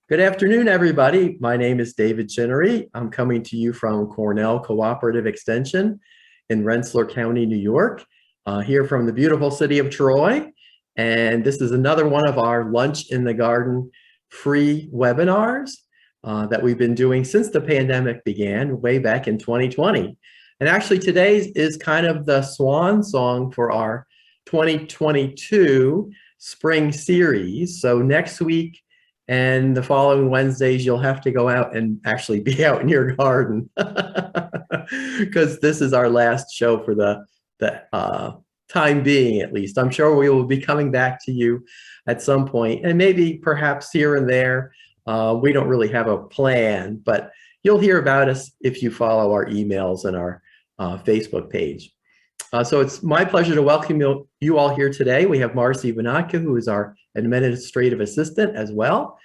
Good afternoon, everybody. My name is David Chinnery. I'm coming to you from Cornell Cooperative Extension in Rensselaer County, New York, here from the beautiful city of Troy. And this is another one of our Lunch in the Garden free webinars that we've been doing since the pandemic began way back in 2020. And actually today is kind of the swan song for our 2022 spring series. So next week and the following Wednesdays, you'll have to go out and actually be out in your garden because this is our last show for the time being, at least. I'm sure we will be coming back to you at some point, and maybe perhaps here and there. We don't really have a plan, but you'll hear about us if you follow our emails and our Facebook page. So it's my pleasure to welcome you all here today. We have Marcy Vanatka, who is our administrative assistant as well.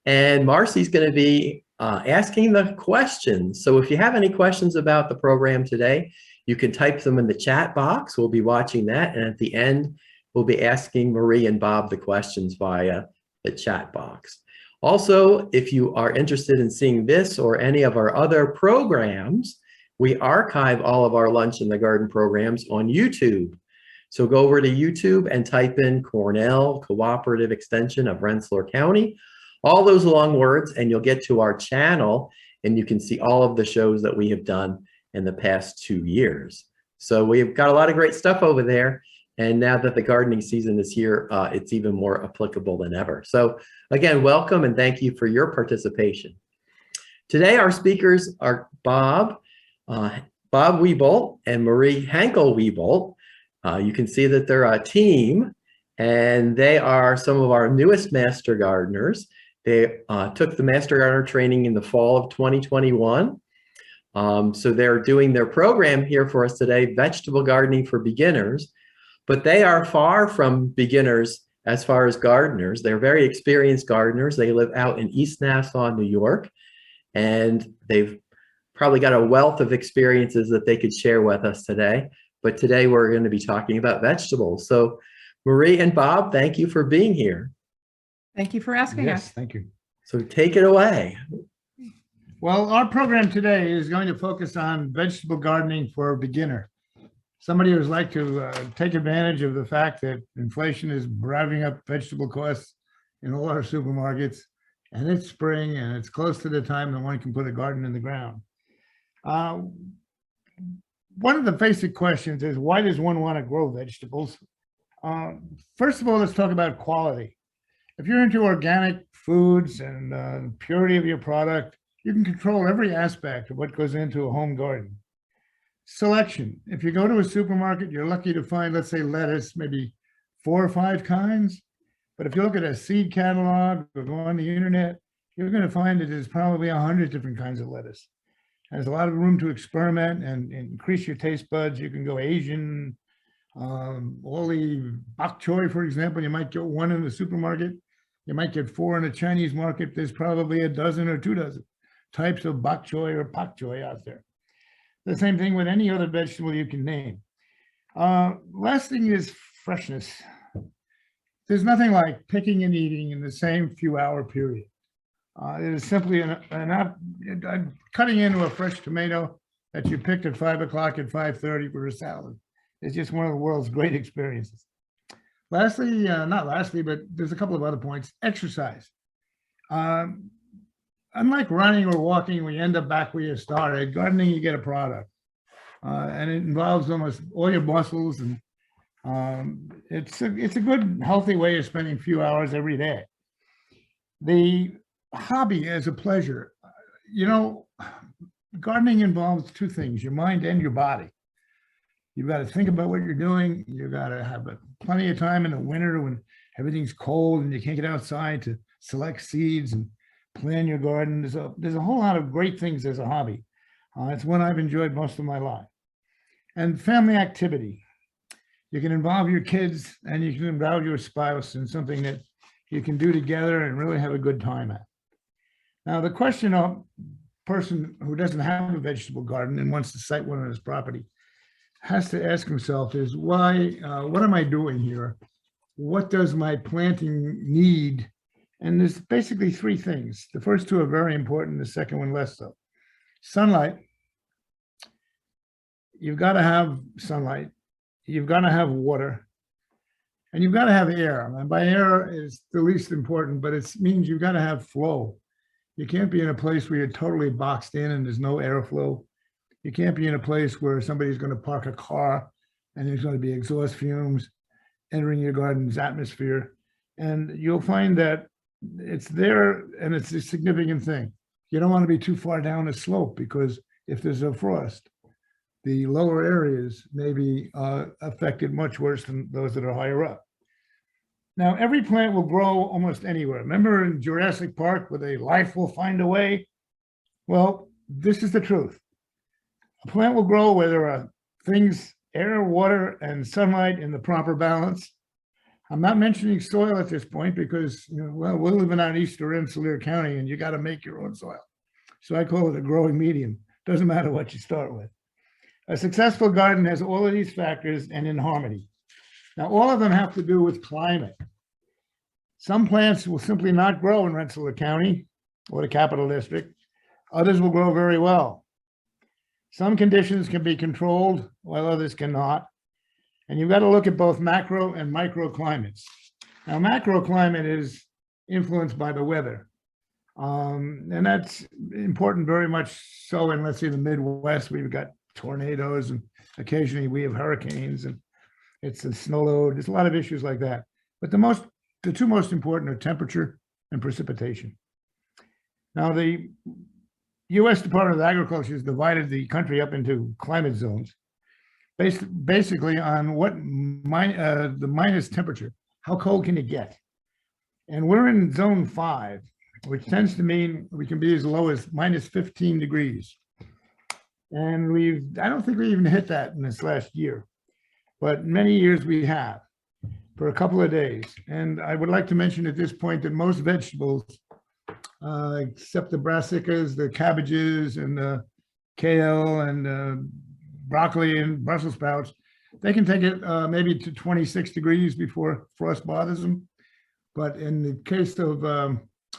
And Marcy's going to be asking the questions. So if you have any questions about the program today, you can type them in the chat box. We'll be watching that. And at the end, we'll be asking Marie and Bob the questions via the chat box. Also, if you are interested in seeing this or any of our other programs, we archive all of our Lunch in the Garden programs on YouTube. So go over to YouTube and type in Cornell Cooperative Extension of Rensselaer County, all those long words, and you'll get to our channel and you can see all of the shows that we have done in the past 2 years. So we've got a lot of great stuff over there. And now that the gardening season is here, it's even more applicable than ever. So again, welcome and thank you for your participation. Today, our speakers are Bob Wieboldt and Marie Hankle-Wieboldt. You can see that they're a team, and they are some of our newest Master Gardeners. They took the Master Gardener training in the fall of 2021. So they're doing their program here for us today, Vegetable Gardening for Beginners, but they are far from beginners as far as gardeners. They're very experienced gardeners. They live out in East Nassau, New York, and they've probably got a wealth of experiences that they could share with us today. But today we're going to be talking about vegetables. So Marie and Bob, thank you for being here. Thank you for asking us. Yes, thank you. So take it away. Well, our program today is going to focus on vegetable gardening for a beginner. Somebody who's like to take advantage of the fact that inflation is driving up vegetable costs in all our supermarkets, and it's spring and it's close to the time that one can put a garden in the ground. One of the basic questions is, why does one want to grow vegetables? First of all, let's talk about quality. If you're into organic foods and purity of your product, you can control every aspect of what goes into a home garden. Selection. If you go to a supermarket, you're lucky to find, let's say, lettuce, maybe 4 or 5 kinds. But if you look at a seed catalog or go on the internet, you're going to find that there's probably 100 different kinds of lettuce. There's a lot of room to experiment and increase your taste buds. You can go Asian, all the bok choy, for example. You might get 1 in the supermarket. You might get 4 in the Chinese market. There's probably a dozen or 2 dozen types of bok choy or pak choy out there. The same thing with any other vegetable you can name. Last thing is freshness. There's nothing like picking and eating in the same few-hour period. It is simply cutting into a fresh tomato that you picked at 5 o'clock at 5:30 for a salad. It's just one of the world's great experiences. Lastly, not lastly, but there's a couple of other points. Exercise. Unlike running or walking, where you end up back where you started, gardening, you get a product. And it involves almost all your muscles, and it's a good, healthy way of spending a few hours every day. The hobby as a pleasure. You know, gardening involves 2 things, your mind and your body. You've got to think about what you're doing. You've got to have plenty of time in the winter when everything's cold and you can't get outside to select seeds and plan your garden. There's a whole lot of great things as a hobby. It's one I've enjoyed most of my life. And family activity. You can involve your kids and you can involve your spouse in something that you can do together and really have a good time at. Now, the question of a person who doesn't have a vegetable garden and wants to site one on his property has to ask himself is, why, what am I doing here? What does my planting need And there's basically three things. The first two are very important, the second one less so. Sunlight. You've got to have sunlight. You've got to have water. And you've got to have air. And by air is the least important, but it means you've got to have flow. You can't be in a place where you're totally boxed in and there's no airflow. You can't be in a place where somebody's going to park a car and there's going to be exhaust fumes entering your garden's atmosphere. And you'll find that it's there and it's a significant thing. You don't want to be too far down a slope because if there's a frost, the lower areas may be affected much worse than those that are higher up. Now, every plant will grow almost anywhere. Remember in Jurassic Park where they life will find a way? Well, this is the truth. A plant will grow where there are things, air, water, and sunlight in the proper balance. I'm not mentioning soil at this point because, well, we're living out in East or Rensselaer County and you got to make your own soil. So I call it a growing medium. Doesn't matter what you start with. A successful garden has all of these factors and in harmony. Now, all of them have to do with climate. Some plants will simply not grow in Rensselaer County or the Capital District. Others will grow very well. Some conditions can be controlled while others cannot. And you've got to look at both macro and microclimates. Now, macroclimate is influenced by the weather. And that's important very much so in, let's say, the Midwest. We've got tornadoes and occasionally we have hurricanes and it's a snow load. There's a lot of issues like that. But the two most important are temperature and precipitation. Now, the U.S. Department of Agriculture has divided the country up into climate zones basically on what the minus temperature, how cold can it get? And we're in zone 5, which tends to mean we can be as low as minus 15 degrees. And I don't think we even hit that in this last year, but many years we have for a couple of days. And I would like to mention at this point that most vegetables, except the brassicas, the cabbages and the kale and broccoli and Brussels sprouts, they can take it maybe to 26 degrees before frost bothers them. But in the case of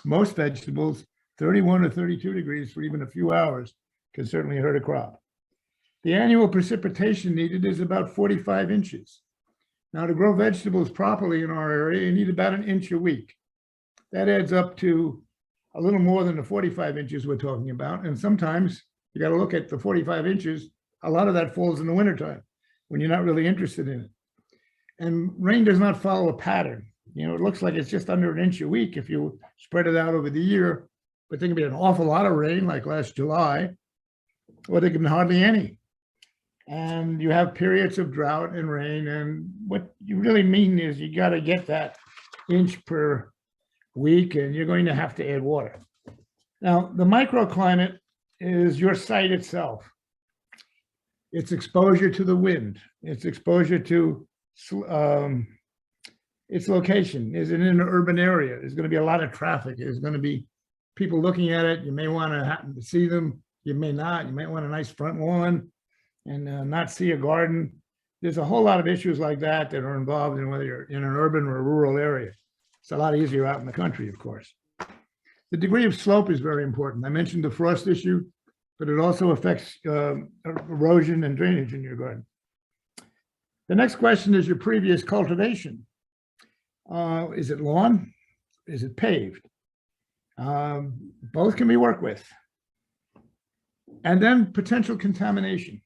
most vegetables, 31 or 32 degrees for even a few hours can certainly hurt a crop. The annual precipitation needed is about 45 inches. Now, to grow vegetables properly in our area, you need about an inch a week. That adds up to a little more than the 45 inches we're talking about. And sometimes you got to look at the 45 inches. A lot of that falls in the wintertime when you're not really interested in it. And rain does not follow a pattern. It looks like it's just under an inch a week if you spread it out over the year, but there can be an awful lot of rain like last July, or there can be hardly any. And you have periods of drought and rain. And what you really mean is you got to get that inch per week and you're going to have to add water. Now, the microclimate is your site itself. It's exposure to the wind. It's exposure to its location. Is it in an urban area? There's going to be a lot of traffic. There's going to be people looking at it. You may want to happen to see them. You may not. You might want a nice front lawn and not see a garden. There's a whole lot of issues like that that are involved in whether you're in an urban or a rural area. It's a lot easier out in the country, of course. The degree of slope is very important. I mentioned the frost issue, but it also affects erosion and drainage in your garden. The next question is your previous cultivation. Is it lawn? Is it paved? Both can be worked with. And then potential contamination.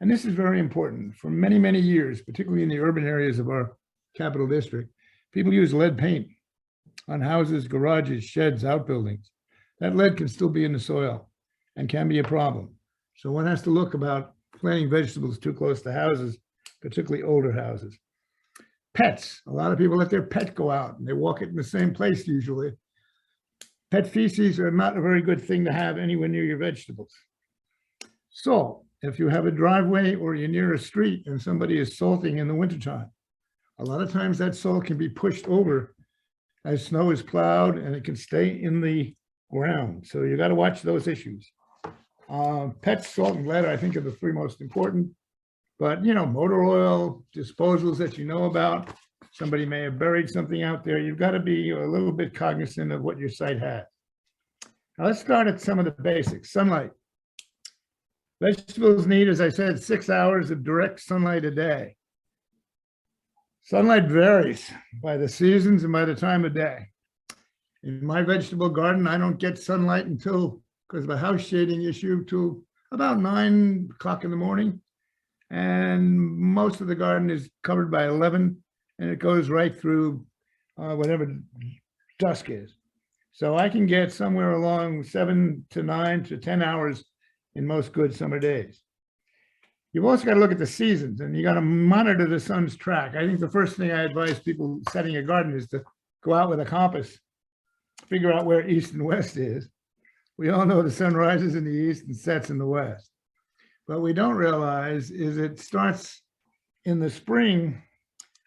And this is very important. For many, many years, particularly in the urban areas of our capital district, people use lead paint on houses, garages, sheds, outbuildings. That lead can still be in the soil and can be a problem. So one has to look about planting vegetables too close to houses, particularly older houses. Pets. A lot of people let their pet go out and they walk it in the same place usually. Pet feces are not a very good thing to have anywhere near your vegetables. Salt. If you have a driveway or you're near a street and somebody is salting in the wintertime, a lot of times that salt can be pushed over as snow is plowed and it can stay in the ground. So you got to watch those issues. Pets, salt, and lead, I think, are the three most important. But, motor oil, disposals that you know about, Somebody may have buried something out there. You've got to be a little bit cognizant of what your site has. Now let's start at some of the basics. Sunlight. Vegetables need, as I said, 6 hours of direct sunlight a day. Sunlight varies by the seasons and by the time of day. In my vegetable garden, I don't get sunlight until, because of a house shading issue, till about 9 o'clock in the morning. And most of the garden is covered by 11, and it goes right through whatever dusk is. So I can get somewhere along 7 to 9 to 10 hours in most good summer days. You've also got to look at the seasons, and you got to monitor the sun's track. I think the first thing I advise people setting a garden is to go out with a compass, figure out where east and west is. We all know the sun rises in the east and sets in the west. What we don't realize is it starts in the spring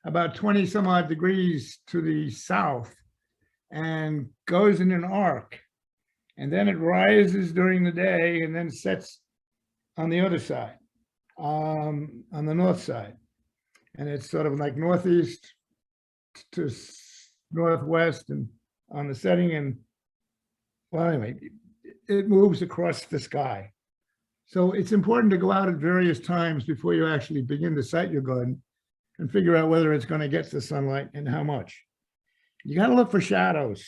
about 20 some odd degrees to the south and goes in an arc. And then it rises during the day and then sets on the other side, on the north side. And it's sort of like northeast to northwest and on the setting. And well, anyway, it moves across the sky. So it's important to go out at various times before you actually begin to site your garden and figure out whether it's going to get the sunlight and how much. You got to look for shadows.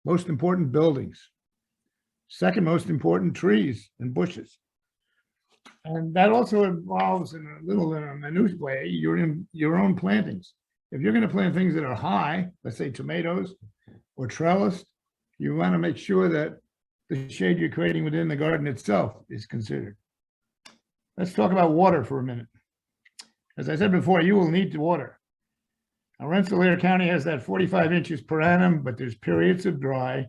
Most important, buildings. Second most important, trees and bushes. And that also involves in a little in a minute way, your own plantings. If you're going to plant things that are high, let's say tomatoes or trellis, you want to make sure that the shade you're creating within the garden itself is considered. Let's talk about water for a minute. As I said before, you will need to water. Now, Rensselaer County has that 45 inches per annum, but there's periods of dry.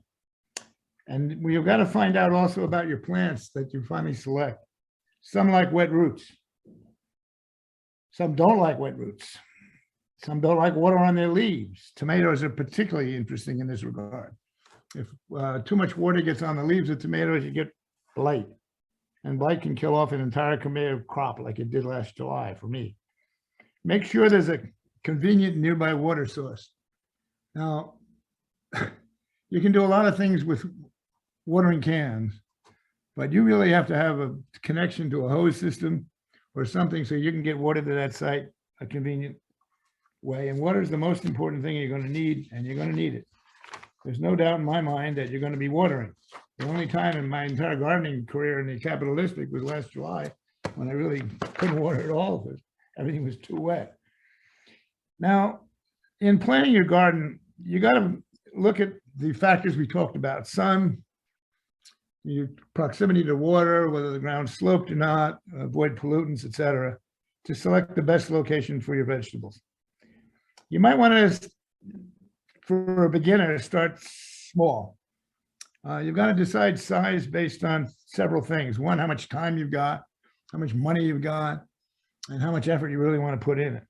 And we've got to find out also about your plants that you finally select. Some like wet roots. Some don't like wet roots. Some don't like water on their leaves. Tomatoes are particularly interesting in this regard. If too much water gets on the leaves of tomatoes, you get blight. And blight can kill off an entire tomato crop like it did last July for me. Make sure there's a convenient nearby water source. Now, you can do a lot of things with watering cans, but you really have to have a connection to a hose system or something so you can get water to that site a convenient way. And water is the most important thing you're going to need, and you're going to need it. There's no doubt in my mind that you're going to be watering. The only time in my entire gardening career in the Capital District was last July, when I really couldn't water at all because everything was too wet. Now, in planting your garden, you got to look at the factors we talked about: sun, your proximity to water, whether the ground's sloped or not, avoid pollutants, etc., to select the best location for your vegetables. You might want to, for a beginner, start small. You've got to decide size based on several things. One, how much time you've got, how much money you've got, and how much effort you really want to put in it.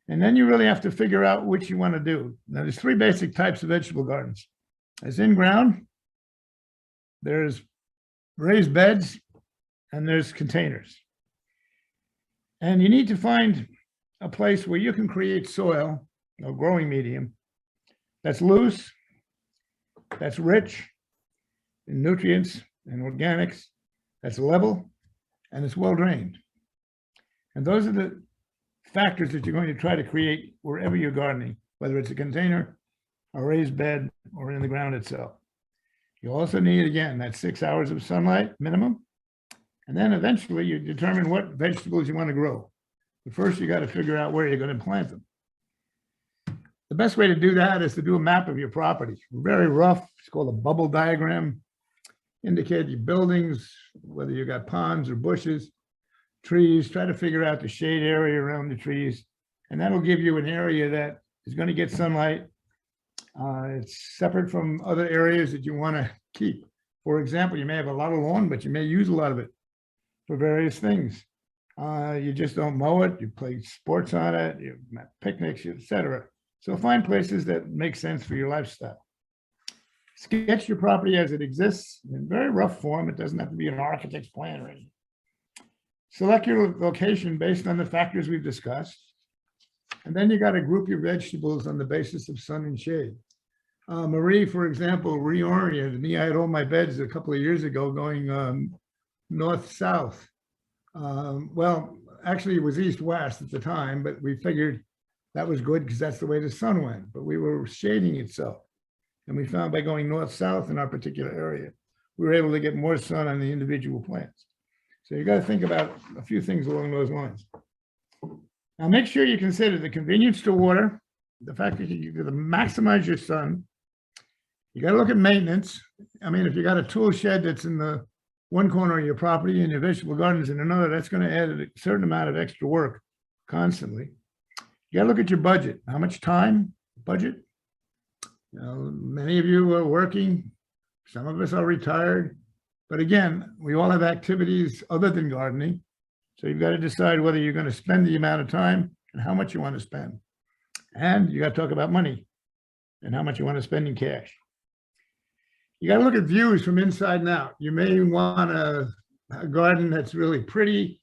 And then you really have to figure out which you want to do. Now, there's 3 basic types of vegetable gardens. There's in-ground, there's raised beds, and there's containers. And you need to find a place where you can create soil, a growing medium, that's loose, that's rich in nutrients and organics, that's level, and it's well drained. And those are the factors that you're going to try to create wherever you're gardening, whether it's a container, a raised bed, or in the ground itself. You also need, again, that 6 hours of sunlight minimum. And then eventually you determine what vegetables you want to grow. But first, you got to figure out where you're going to plant them. The best way to do that is to do a map of your property. Very rough. It's called a bubble diagram. Indicate your buildings, whether you got ponds or bushes, trees. Try to figure out the shade area around the trees. And that'll give you an area that is going to get sunlight. It's separate from other areas that you want to keep. For example, you may have a lot of lawn, but you may use a lot of it for various things. You just don't mow it, you play sports on it, you have picnics, etc. So find places that make sense for your lifestyle. Sketch your property as it exists in very rough form. It doesn't have to be an architect's plan or anything. Select your location based on the factors we've discussed. And then you got to group your vegetables on the basis of sun and shade. Marie, for example, reoriented me. I had all my beds a couple of years ago going north-south. Well, actually, it was east-west at the time, but we figured that was good because that's the way the sun went. But we were shading it so. And we found by going north-south in our particular area, we were able to get more sun on the individual plants. So you got to think about a few things along those lines. Now, make sure you consider the convenience to water, the fact that you can maximize your sun. You got to look at maintenance. I mean, if you got a tool shed that's in the one corner of your property and your vegetable garden's in another, that's going to add a certain amount of extra work constantly. You got to look at your budget. How much time? Budget. You know, many of you are working. Some of us are retired. But again, we all have activities other than gardening. So you've got to decide whether you're going to spend the amount of time and how much you want to spend. And you got to talk about money and how much you want to spend in cash. You got to look at views from inside and out. You may want a garden that's really pretty.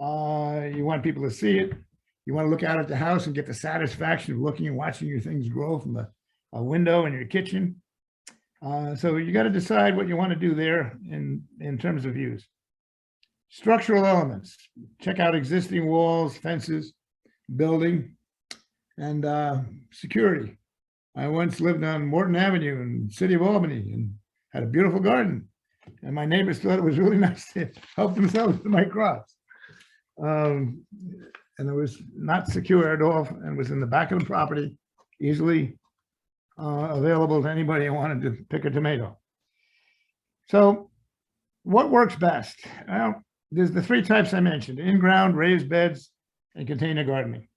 You want people to see it. You want to look out at the house and get the satisfaction of looking and watching your things grow from a window in your kitchen. So you got to decide what you want to do there in terms of views. Structural elements. Check out existing walls, fences, building, and security. I once lived on Morton Avenue in the city of Albany and had a beautiful garden. And my neighbors thought it was really nice to help themselves to my crops. And it was not secure at all and was in the back of the property, easily available to anybody who wanted to pick a tomato. So what works best? Well, there's the three types I mentioned: in-ground, raised beds, and container gardening.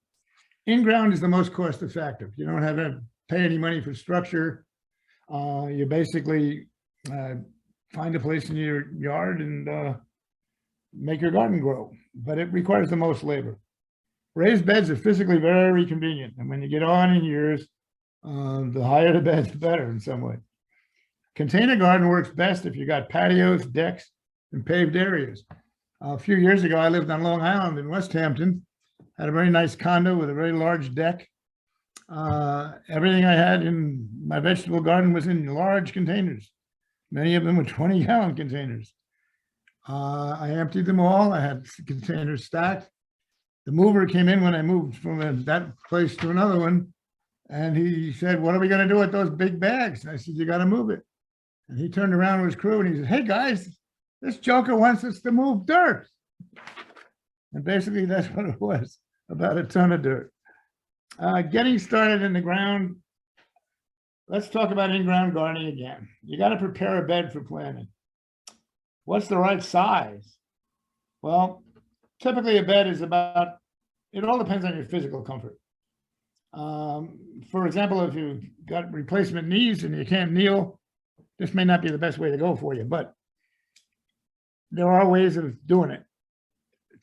In-ground is the most cost effective. You don't have to pay any money for structure. You basically find a place in your yard and make your garden grow, but it requires the most labor. Raised beds are physically very convenient, and when you get on in years, the higher the bed, the better in some way. Container garden works best if you got patios, decks, and paved areas. A few years ago, I lived on Long Island in West Hampton, had a very nice condo with a very large deck. Everything I had in my vegetable garden was in large containers. Many of them were 20-gallon containers. I emptied them all. I had containers stacked. The mover came in when I moved from that place to another one, and he said, "What are we going to do with those big bags?" And I said, "You got to move it." And he turned around to his crew and he said, "Hey guys, this joker wants us to move dirt." And basically that's what it was, about a ton of dirt. Getting started in the ground. Let's talk about in-ground gardening again. You got to prepare a bed for planting. What's the right size? Well, typically a bed is about, it all depends on your physical comfort. For example, if you've got replacement knees and you can't kneel, this may not be the best way to go for you, but there are ways of doing it.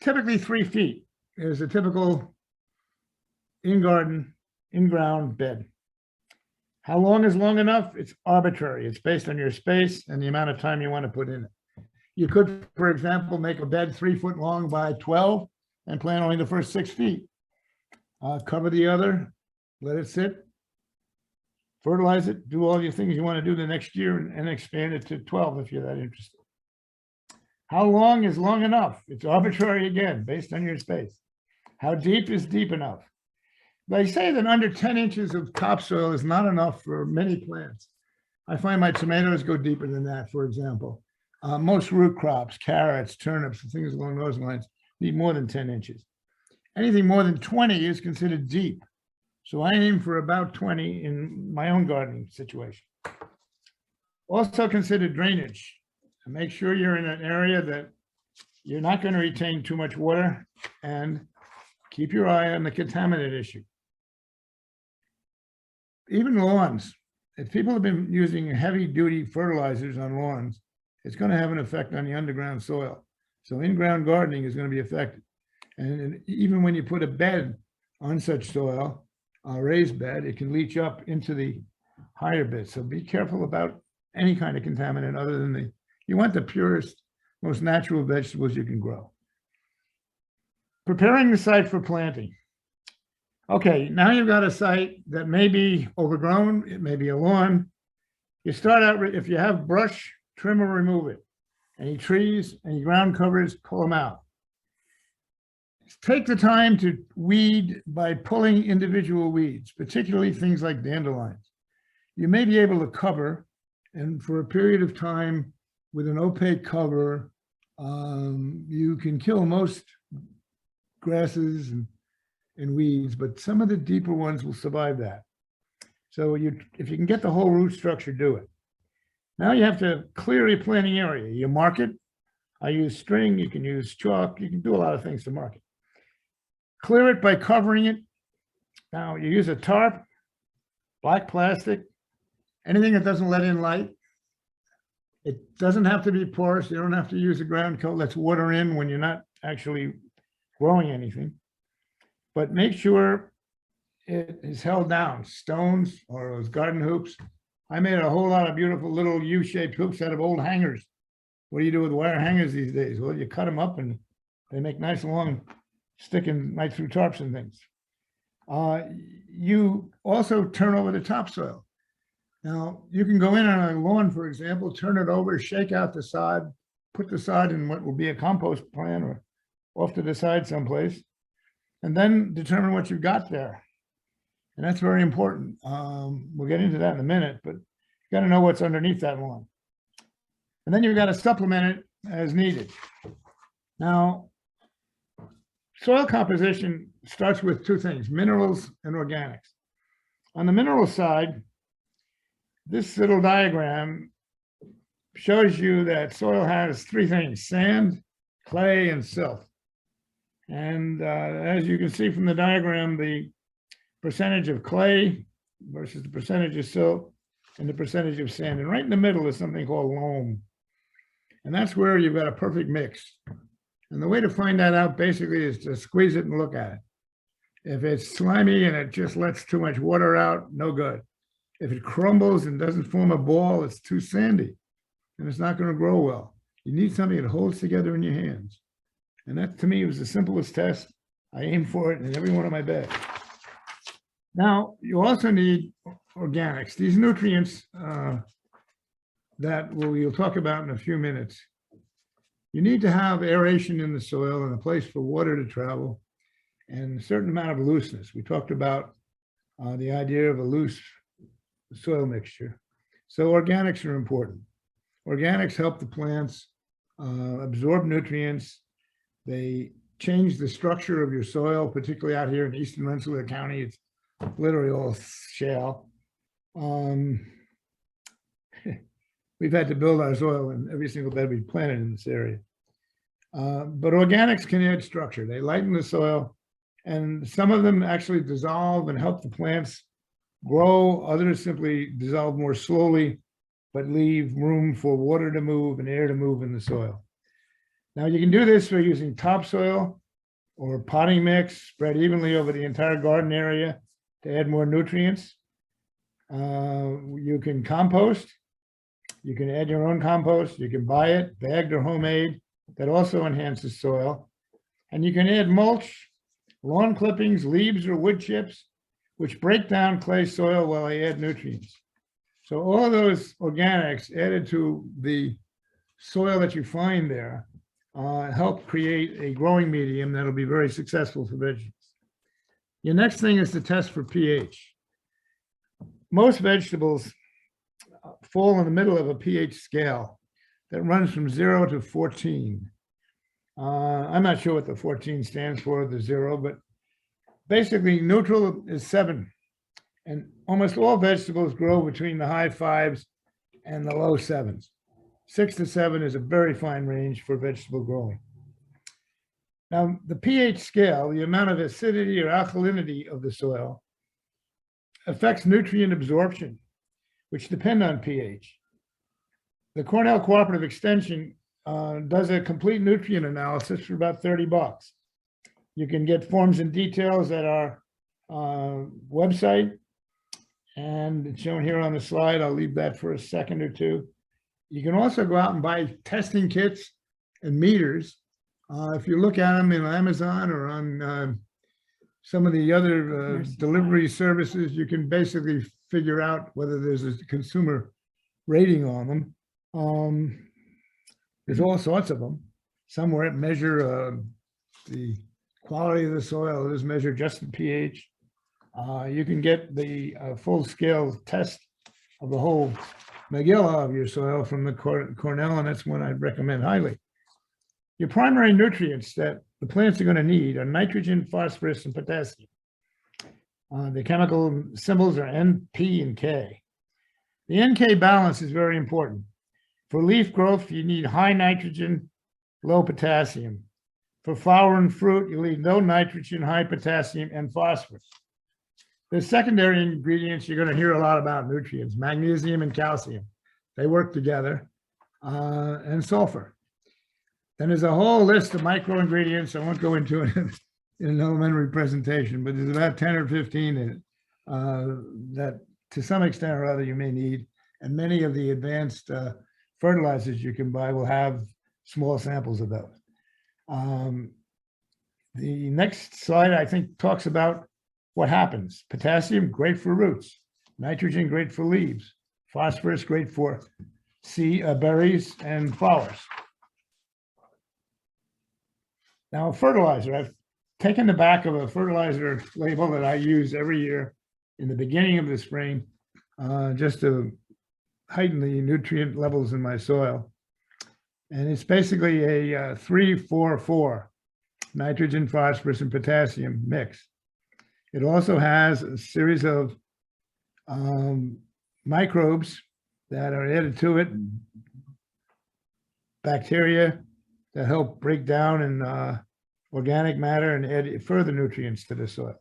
Typically 3 feet is a typical in-ground bed. How long is long enough? It's arbitrary. It's based on your space and the amount of time you want to put in it. You could, for example, make a bed 3 foot long by 12 and plant only the first 6 feet. Cover the other, let it sit, fertilize it, do all your things you want to do the next year, and expand it to 12 if you're that interested. How long is long enough? It's arbitrary again, based on your space. How deep is deep enough? They say that under 10 inches of topsoil is not enough for many plants. I find my tomatoes go deeper than that, for example. Most root crops, carrots, turnips, and things along those lines need more than 10 inches. Anything more than 20 is considered deep. So I aim for about 20 in my own gardening situation. Also consider drainage. And make sure you're in an area that you're not going to retain too much water, and keep your eye on the contaminant issue. Even lawns. If people have been using heavy-duty fertilizers on lawns, it's going to have an effect on the underground soil. So in-ground gardening is going to be affected. And even when you put a bed on such soil, a raised bed, it can leach up into the higher bits. So be careful about any kind of contaminant other than you want the purest, most natural vegetables you can grow. Preparing the site for planting. Okay, now you've got a site that may be overgrown, it may be a lawn. You start out, if you have brush, trim or remove it. Any trees, any ground covers, pull them out. Take the time to weed by pulling individual weeds, particularly things like dandelions. You may be able to cover, and for a period of time with an opaque cover, you can kill most grasses and weeds, but some of the deeper ones will survive that. So if you can get the whole root structure, do it. Now you have to clear your planting area. You mark it. I use string, you can use chalk, you can do a lot of things to mark it. Clear it by covering it. Now you use a tarp, black plastic, anything that doesn't let in light. It doesn't have to be porous. You don't have to use a ground coat. Let's water in when you're not actually growing anything. But make sure it is held down. Stones or those garden hoops. I made a whole lot of beautiful little U-shaped hoops out of old hangers. What do you do with wire hangers these days? Well, you cut them up and they make nice long sticking right through tarps and things. You also turn over the topsoil. Now, you can go in on a lawn, for example, turn it over, shake out the sod, put the sod in what will be a compost plan or off to the side someplace, and then determine what you've got there. And that's very important. We'll get into that in a minute, but you got to know what's underneath that lawn. And then you've got to supplement it as needed. Now, soil composition starts with two things, minerals and organics. On the mineral side, this little diagram shows you that soil has three things, sand, clay, and silt. And as you can see from the diagram, the percentage of clay versus the percentage of silt and the percentage of sand. And right in the middle is something called loam. And that's where you've got a perfect mix. And the way to find that out basically is to squeeze it and look at it. If it's slimy and it just lets too much water out, no good. If it crumbles and doesn't form a ball, it's too sandy and it's not going to grow well. You need something that holds together in your hands. And that to me was the simplest test. I aim for it in every one of my beds. Now, you also need organics. These nutrients that we'll talk about in a few minutes. You need to have aeration in the soil and a place for water to travel and a certain amount of looseness. We talked about the idea of a loose soil mixture. So organics are important. Organics help the plants absorb nutrients. They change the structure of your soil, particularly out here in eastern Rensselaer County. It's literally all shale. We've had to build our soil in every single bed we planted in this area. But organics can add structure. They lighten the soil, and some of them actually dissolve and help the plants grow. Others simply dissolve more slowly, but leave room for water to move and air to move in the soil. Now you can do this by using topsoil or potting mix spread evenly over the entire garden area to add more nutrients. You can compost. You can add your own compost. You can buy it, bagged or homemade. That also enhances soil. And you can add mulch, lawn clippings, leaves, or wood chips, which break down clay soil while they add nutrients. So all of those organics added to the soil that you find there help create a growing medium that'll be very successful for vegetables. Your next thing is to test for pH. Most vegetables fall in the middle of a pH scale that runs from 0 to 14. I'm not sure what the 14 stands for, the 0, but basically neutral is 7. And almost all vegetables grow between the high 5s and the low 7s. 6 to 7 is a very fine range for vegetable growing. Now, the pH scale, the amount of acidity or alkalinity of the soil, affects nutrient absorption, which depend on pH. The Cornell Cooperative Extension does a complete nutrient analysis for about 30 bucks. You can get forms and details at our website, and it's shown here on the slide. I'll leave that for a second or two. You can also go out and buy testing kits and meters. If you look at them in Amazon or on some of the other Nurses. delivery services, you can basically figure out whether there's a consumer rating on them. There's all sorts of them. Some where it measure the quality of the soil, others measure just the pH. You can get the full-scale test of the whole megillah of your soil from the Cornell, and that's one I'd recommend highly. Your primary nutrients that the plants are going to need are nitrogen, phosphorus, and potassium. The chemical symbols are N, P, and K. The NK balance is very important. For leaf growth, you need high nitrogen, low potassium. For flower and fruit, you need low nitrogen, high potassium, and phosphorus. The secondary ingredients you're going to hear a lot about nutrients, magnesium and calcium. They work together, and sulfur. Then there's a whole list of micro ingredients. I won't go into it in an elementary presentation, but there's about 10 or 15 in it that to some extent or other you may need. And many of the advanced fertilizers you can buy will have small samples of those. The next slide, I think, talks about what happens. Potassium, great for roots. Nitrogen, great for leaves. Phosphorus, great for berries and flowers. Now, fertilizer. I've taken the back of a fertilizer label that I use every year in the beginning of the spring, just to heighten the nutrient levels in my soil. And it's basically a 3-4-4 nitrogen, phosphorus, and potassium mix. It also has a series of microbes that are added to it, bacteria that help break down in organic matter and add further nutrients to the soil.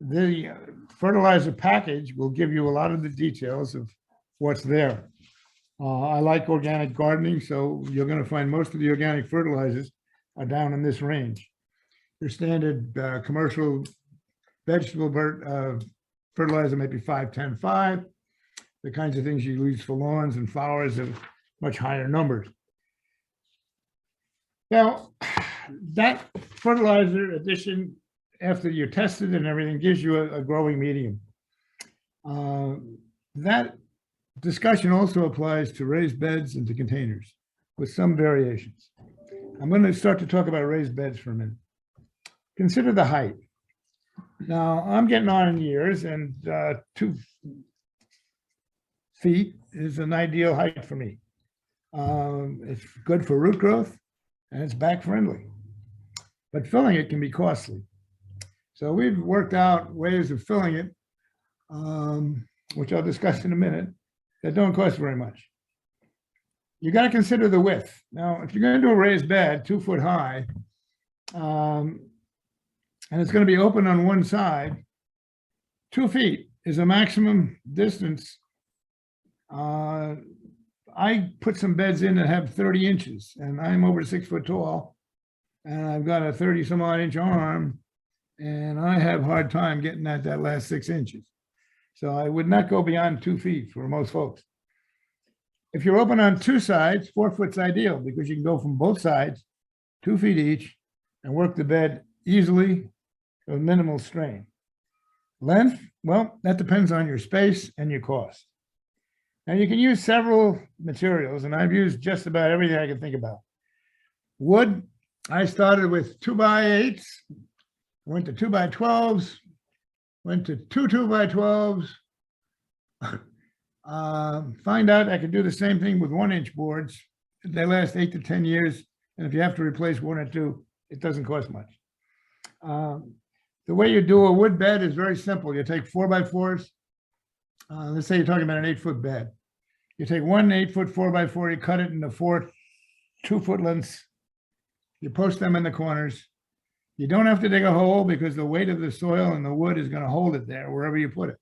The fertilizer package will give you a lot of the details of what's there. I like organic gardening, so you're going to find most of the organic fertilizers are down in this range. Your standard commercial vegetable fertilizer might be 5-10-5. The kinds of things you use for lawns and flowers are much higher numbers. Now, that fertilizer addition, after you're tested and everything, gives you a growing medium. That discussion also applies to raised beds and to containers with some variations. I'm going to start to talk about raised beds for a minute. Consider the height. Now, I'm getting on in years, and 2 feet is an ideal height for me. It's good for root growth, and it's back friendly. But filling it can be costly. So we've worked out ways of filling it, which I'll discuss in a minute, that don't cost very much. You got to consider the width. Now, if you're going to do a raised bed 2 foot high, and it's going to be open on one side, 2 feet is a maximum distance. I put some beds in that have 30 inches, and I'm over 6 foot tall, and I've got a 30 some odd inch arm, and I have a hard time getting at that last 6 inches. So I would not go beyond 2 feet for most folks. If you're open on 2 sides, 4 foot's ideal because you can go from both sides, 2 feet each, and work the bed easily with minimal strain. Length, well, that depends on your space and your cost. Now you can use several materials, and I've used just about everything I can think about. Wood, I started with 2x8s, went to 2x12s, went to 2 2x12s. Find out I could do the same thing with 1-inch boards. They last 8 to 10 years, and if you have to replace 1 or 2, it doesn't cost much. The way you do a wood bed is very simple. You take 4x4s. Let's say you're talking about an 8 foot bed. You take one 8 foot 4x4, you cut it into 4 2 foot lengths. You post them in the corners. You don't have to dig a hole because the weight of the soil and the wood is going to hold it there wherever you put it.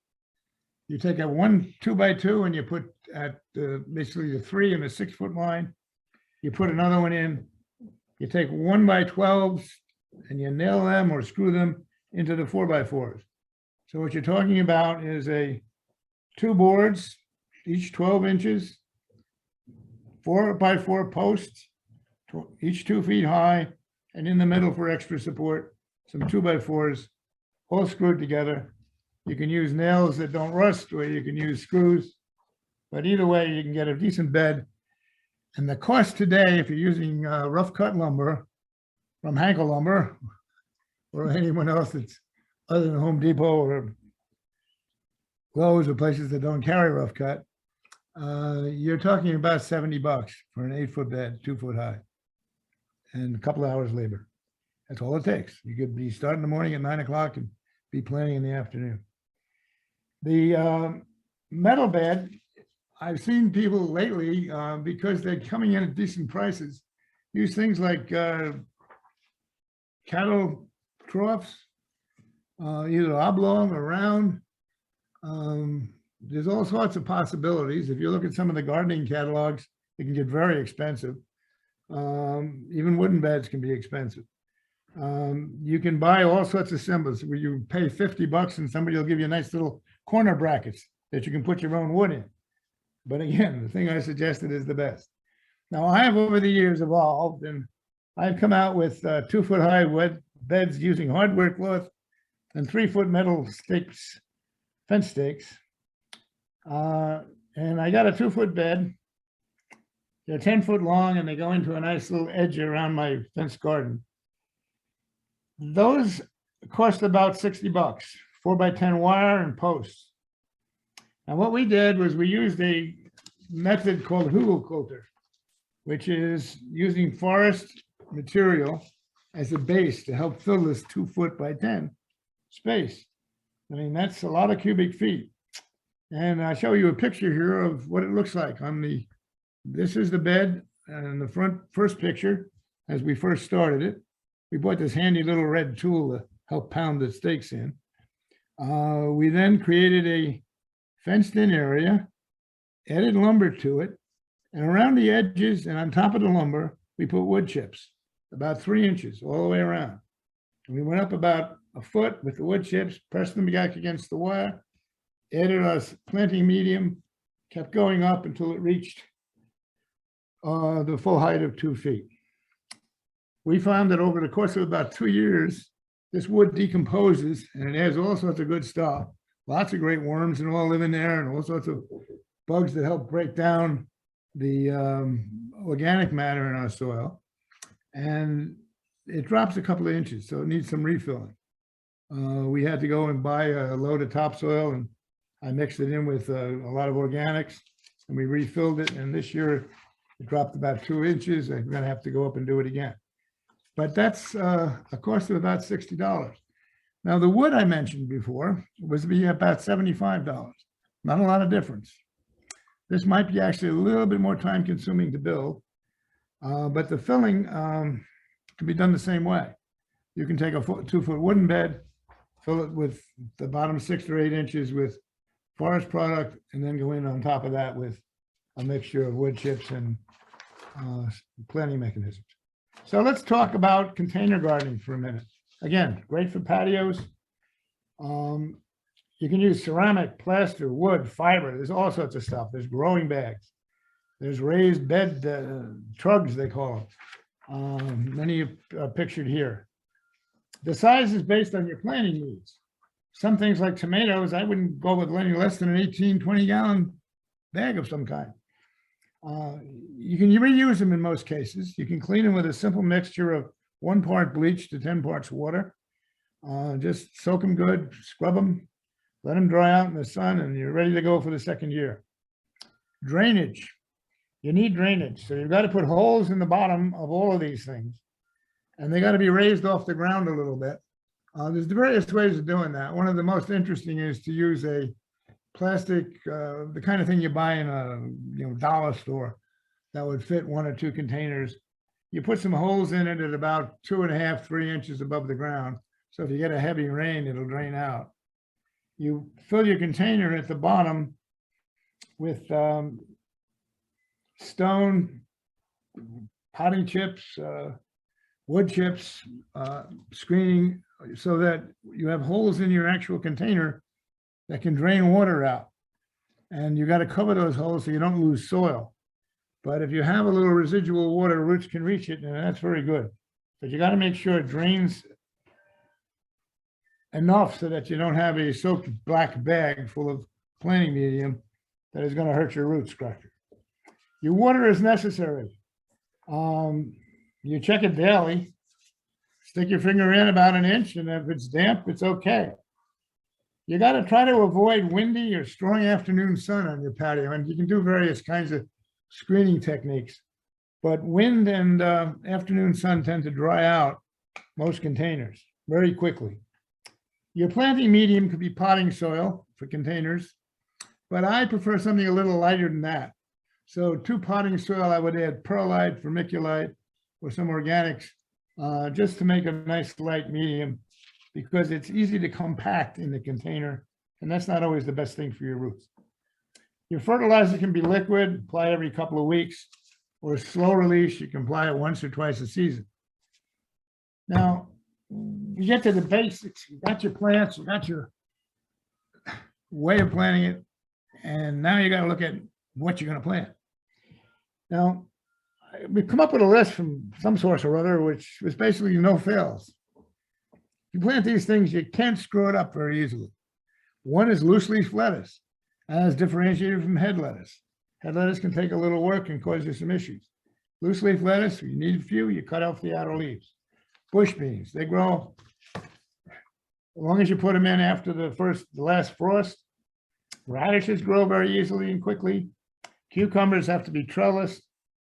You take a 1 2x2 and you put at basically the 3 and the 6 foot line. You put another one in. You take 1x12s and you nail them or screw them into the 4x4s. So what you're talking about is 2 boards, each 12 inches, 4x4 posts, each 2 feet high, and in the middle for extra support, some 2x4s all screwed together. You can use nails that don't rust, or you can use screws. But either way, you can get a decent bed. And the cost today, if you're using rough cut lumber from Hankle Lumber or anyone else that's other than Home Depot or Lowe's or places that don't carry rough cut, you're talking about $70 for an 8-foot bed, 2-foot high, and a couple of hours labor. That's all it takes. You could be starting in the morning at 9 o'clock and be planting in the afternoon. The metal bed, I've seen people lately, because they're coming in at decent prices, use things like cattle troughs, either oblong or round. There's all sorts of possibilities. If you look at some of the gardening catalogs, it can get very expensive. Even wooden beds can be expensive. You can buy all sorts of symbols where you pay $50 and somebody will give you nice little corner brackets that you can put your own wood in. But again, the thing I suggested is the best. Now, I have over the years evolved, and I've come out with 2-foot high wood beds using hardware cloth and 3-foot metal stakes, fence stakes. And I got a 2-foot bed. They're 10 foot long, and they go into a nice little edge around my fence garden. Those cost about $60, 4x10 wire and posts. And what we did was we used a method called Hugo Quilter, which is using forest material as a base to help fill this 2-foot by 10 space. I mean, that's a lot of cubic feet. And I'll show you a picture here of what it looks like on the, this is the bed, and the first picture, as we first started it, we bought this handy little red tool to help pound the stakes in. We then created a fenced-in area, added lumber to it, and around the edges and on top of the lumber, we put wood chips, about 3 inches all the way around. And we went up about a foot with the wood chips, pressed them back against the wire, added our planting medium, kept going up until it reached the full height of 2 feet. We found that over the course of about 2 years, this wood decomposes and it has all sorts of good stuff. Lots of great worms and all live in there, and all sorts of bugs that help break down the organic matter in our soil. And it drops a couple of inches, so it needs some refilling. We had to go and buy a load of topsoil, and I mixed it in with a lot of organics, and we refilled it. And this year it dropped about 2 inches. I'm going to have to go up and do it again. But that's a cost of about $60. Now, the wood I mentioned before was be about $75. Not a lot of difference. This might be actually a little bit more time consuming to build, but the filling can be done the same way. You can take a 2-foot wooden bed, fill it with the bottom 6 or 8 inches with forest product, and then go in on top of that with a mixture of wood chips and planting mechanisms. So let's talk about container gardening for a minute. Again, great for patios. You can use ceramic, plaster, wood, fiber. There's all sorts of stuff. There's growing bags. There's raised bed trugs, they call them. Many are pictured here. The size is based on your planting needs. Some things like tomatoes, I wouldn't go with any less than an 18, 20-gallon bag of some kind. You can reuse them in most cases. You can clean them with a simple mixture of 1 part bleach to 10 parts water. Just soak them good, scrub them, let them dry out in the sun, and you're ready to go for the second year. Drainage. You need drainage. So you've got to put holes in the bottom of all of these things, and they got to be raised off the ground a little bit. There's various ways of doing that. One of the most interesting is to use a plastic, the kind of thing you buy in a dollar store that would fit 1 or 2 containers. You put some holes in it at about 2.5, 3 inches above the ground. So if you get a heavy rain, it'll drain out. You fill your container at the bottom with stone, potting chips, wood chips, screening, so that you have holes in your actual container that can drain water out. And you got to cover those holes so you don't lose soil. But if you have a little residual water, roots can reach it, and that's very good. But you got to make sure it drains enough so that you don't have a soaked black bag full of planting medium that is going to hurt your root structure. Your water is necessary. You check it daily. Stick your finger in about an inch, and if it's damp, it's okay. You got to try to avoid windy or strong afternoon sun on your patio, and you can do various kinds of screening techniques. But wind and afternoon sun tend to dry out most containers very quickly. Your planting medium could be potting soil for containers, but I prefer something a little lighter than that. So to potting soil, I would add perlite, vermiculite, or some organics, just to make a nice light medium, because it's easy to compact in the container, and that's not always the best thing for your roots. Your fertilizer can be liquid, apply every couple of weeks, or slow release, you can apply it once or twice a season. Now, you get to the basics. You got your plants, you got your way of planting it, and now you got to look at what you're going to plant. Now, we've come up with a list from some source or other, which was basically no fails. You plant these things, you can't screw it up very easily. One is loose leaf lettuce, as differentiated from head lettuce. Head lettuce can take a little work and cause you some issues. Loose leaf lettuce, you need a few, you cut off the outer leaves. Bush beans, they grow, as long as you put them in after the last frost. Radishes grow very easily and quickly. Cucumbers have to be trellised.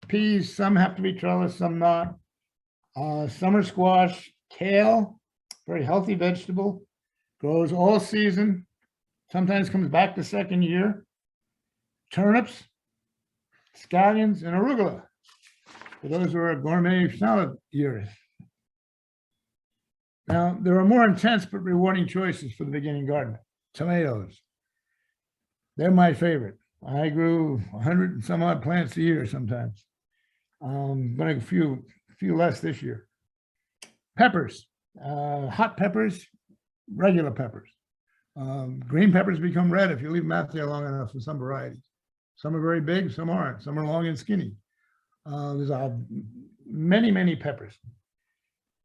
Peas, some have to be trellised, some not. Summer squash, kale, very healthy vegetable, grows all season, sometimes comes back the second year. Turnips, scallions, and arugula. Those are gourmet salad ears. Now, there are more intense but rewarding choices for the beginning gardener. Tomatoes. They're my favorite. I grew 100 and some odd plants a year sometimes, but a few less this year. Peppers, hot peppers, regular peppers. Green peppers become red if you leave them out there long enough for some varieties. Some are very big, some aren't. Some are long and skinny. There's many peppers.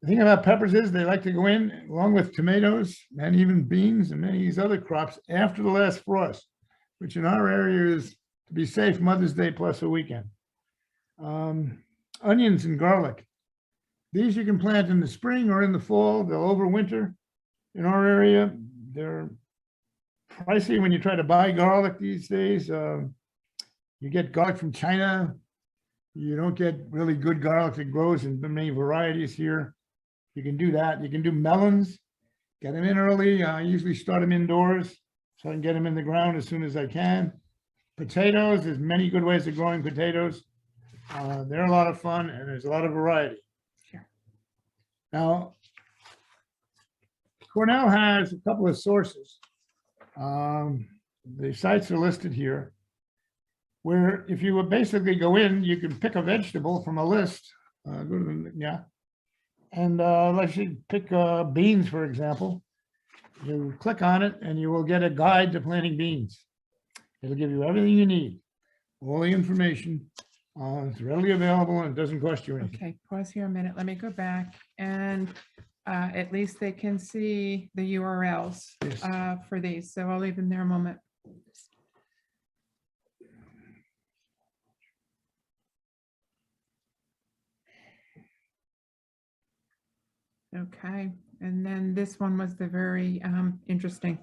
The thing about peppers is they like to go in along with tomatoes and even beans and many of these other crops after the last frost, which in our area is, to be safe, Mother's Day plus a weekend. Onions and garlic. These you can plant in the spring or in the fall. They'll overwinter. In our area, they're pricey when you try to buy garlic these days. You get garlic from China. You don't get really good garlic that grows in many varieties here. You can do that. You can do melons. Get them in early. I usually start them indoors so I can get them in the ground as soon as I can. Potatoes, there's many good ways of growing potatoes. They're a lot of fun, and there's a lot of variety. Sure. Now, Cornell has a couple of sources. The sites are listed here, where if you would basically go in, you can pick a vegetable from a list. Go to the, yeah. And let's say pick beans, for example. You click on it and you will get a guide to planting beans. It'll give you everything you need, all the information. It's readily available and it doesn't cost you anything. Okay, pause here a minute. Let me go back and at least they can see the URLs Yes. for these. So I'll leave them there a moment. Okay, and then this one was the very interesting.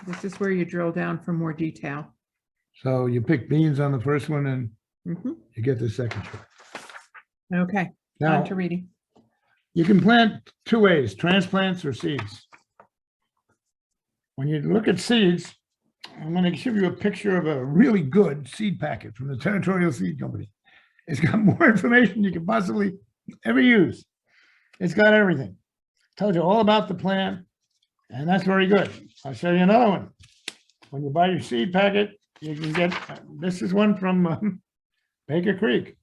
This is where you drill down for more detail. So you pick beans on the first one and Mhm. you get the second choice. Okay, Now, on to reading. you can plant two ways, transplants or seeds. When you look at seeds, I'm going to give you a picture of a really good seed packet from the Territorial Seed Company. It's got more information you can possibly ever use. It's got everything. Tells you all about the plant, and that's very good. I'll show you another one. When you buy your seed packet, you can get, this is one from Baker Creek.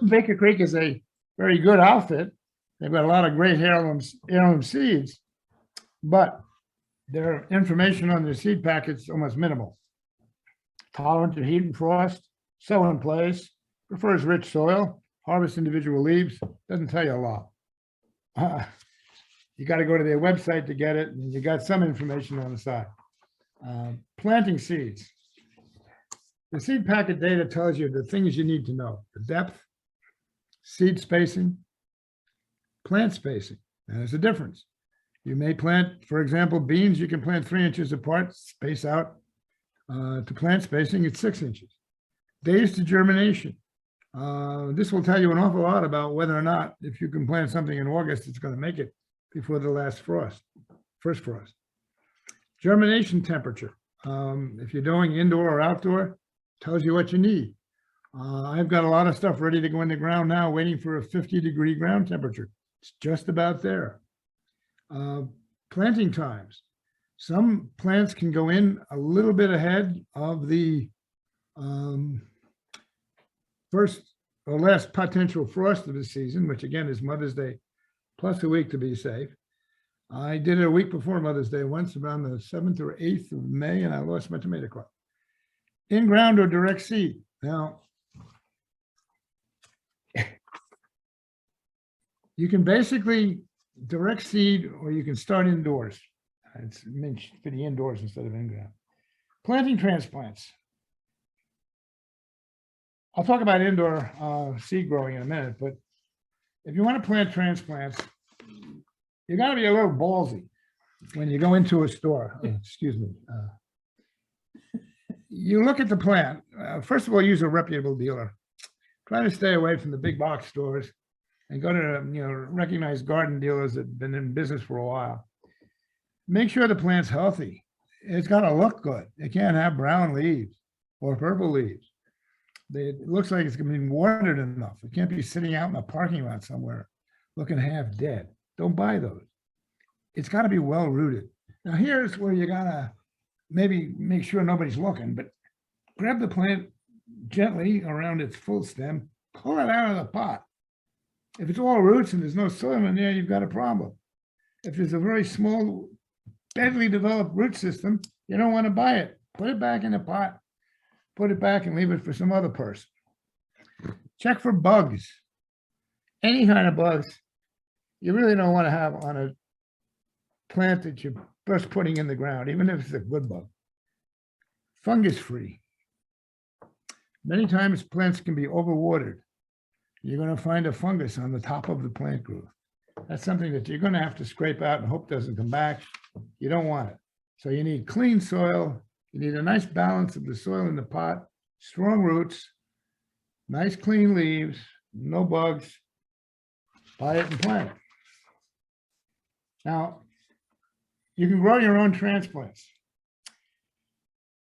Baker Creek is a very good outfit. They've got a lot of great heirloom seeds, but their information on their seed packets almost minimal. Tolerant to heat and frost, sow in place, prefers rich soil, harvest individual leaves, doesn't tell you a lot. You got to go to their website to get it, and you got some information on the side. Planting seeds. The seed packet data tells you the things you need to know: the depth, seed spacing, plant spacing. And there's a difference. You may plant, for example, beans, you can plant 3 inches apart, space out. To plant spacing, it's 6 inches. Days to germination. This will tell you an awful lot about whether or not, if you can plant something in August, it's going to make it before the first frost. Germination temperature. If you're doing indoor or outdoor, tells you what you need. I've got a lot of stuff ready to go in the ground now, waiting for a 50-degree ground temperature. It's just about there. Planting times. Some plants can go in a little bit ahead of the first or last potential frost of the season, which again is Mother's Day, plus a week to be safe. I did it a week before Mother's Day once, around the 7th or 8th of May, and I lost my tomato crop. In-ground or direct seed. Now, you can basically direct seed, or you can start indoors. It's meant for the indoors instead of in-ground. Planting transplants. I'll talk about indoor seed growing in a minute, but if you want to plant transplants, you got to be a little ballsy when you go into a store. Excuse me. You look at the plant. First of all, use a reputable dealer. Try to stay away from the big box stores and go to recognized garden dealers that have been in business for a while. Make sure the plant's healthy. It's got to look good. It can't have brown leaves or purple leaves. It looks like it's going to be watered enough. It can't be sitting out in a parking lot somewhere looking half dead. Don't buy those. It's got to be well rooted. Now here's where you gotta maybe make sure nobody's looking, but grab the plant gently around its full stem, pull it out of the pot. If it's all roots and there's no soil in there, you've got a problem. If there's a very small, badly developed root system, you don't want to buy it. Put it back in the pot, put it back and leave it for some other person. Check for bugs. Any kind of bugs you really don't want to have on a plant that you're first putting in the ground, even if it's a good bug. Fungus free. Many times plants can be overwatered. You're going to find a fungus on the top of the plant growth. That's something that you're going to have to scrape out and hope doesn't come back. You don't want it. So you need clean soil. You need a nice balance of the soil in the pot, strong roots, nice clean leaves, no bugs. Buy it and plant it. Now, you can grow your own transplants.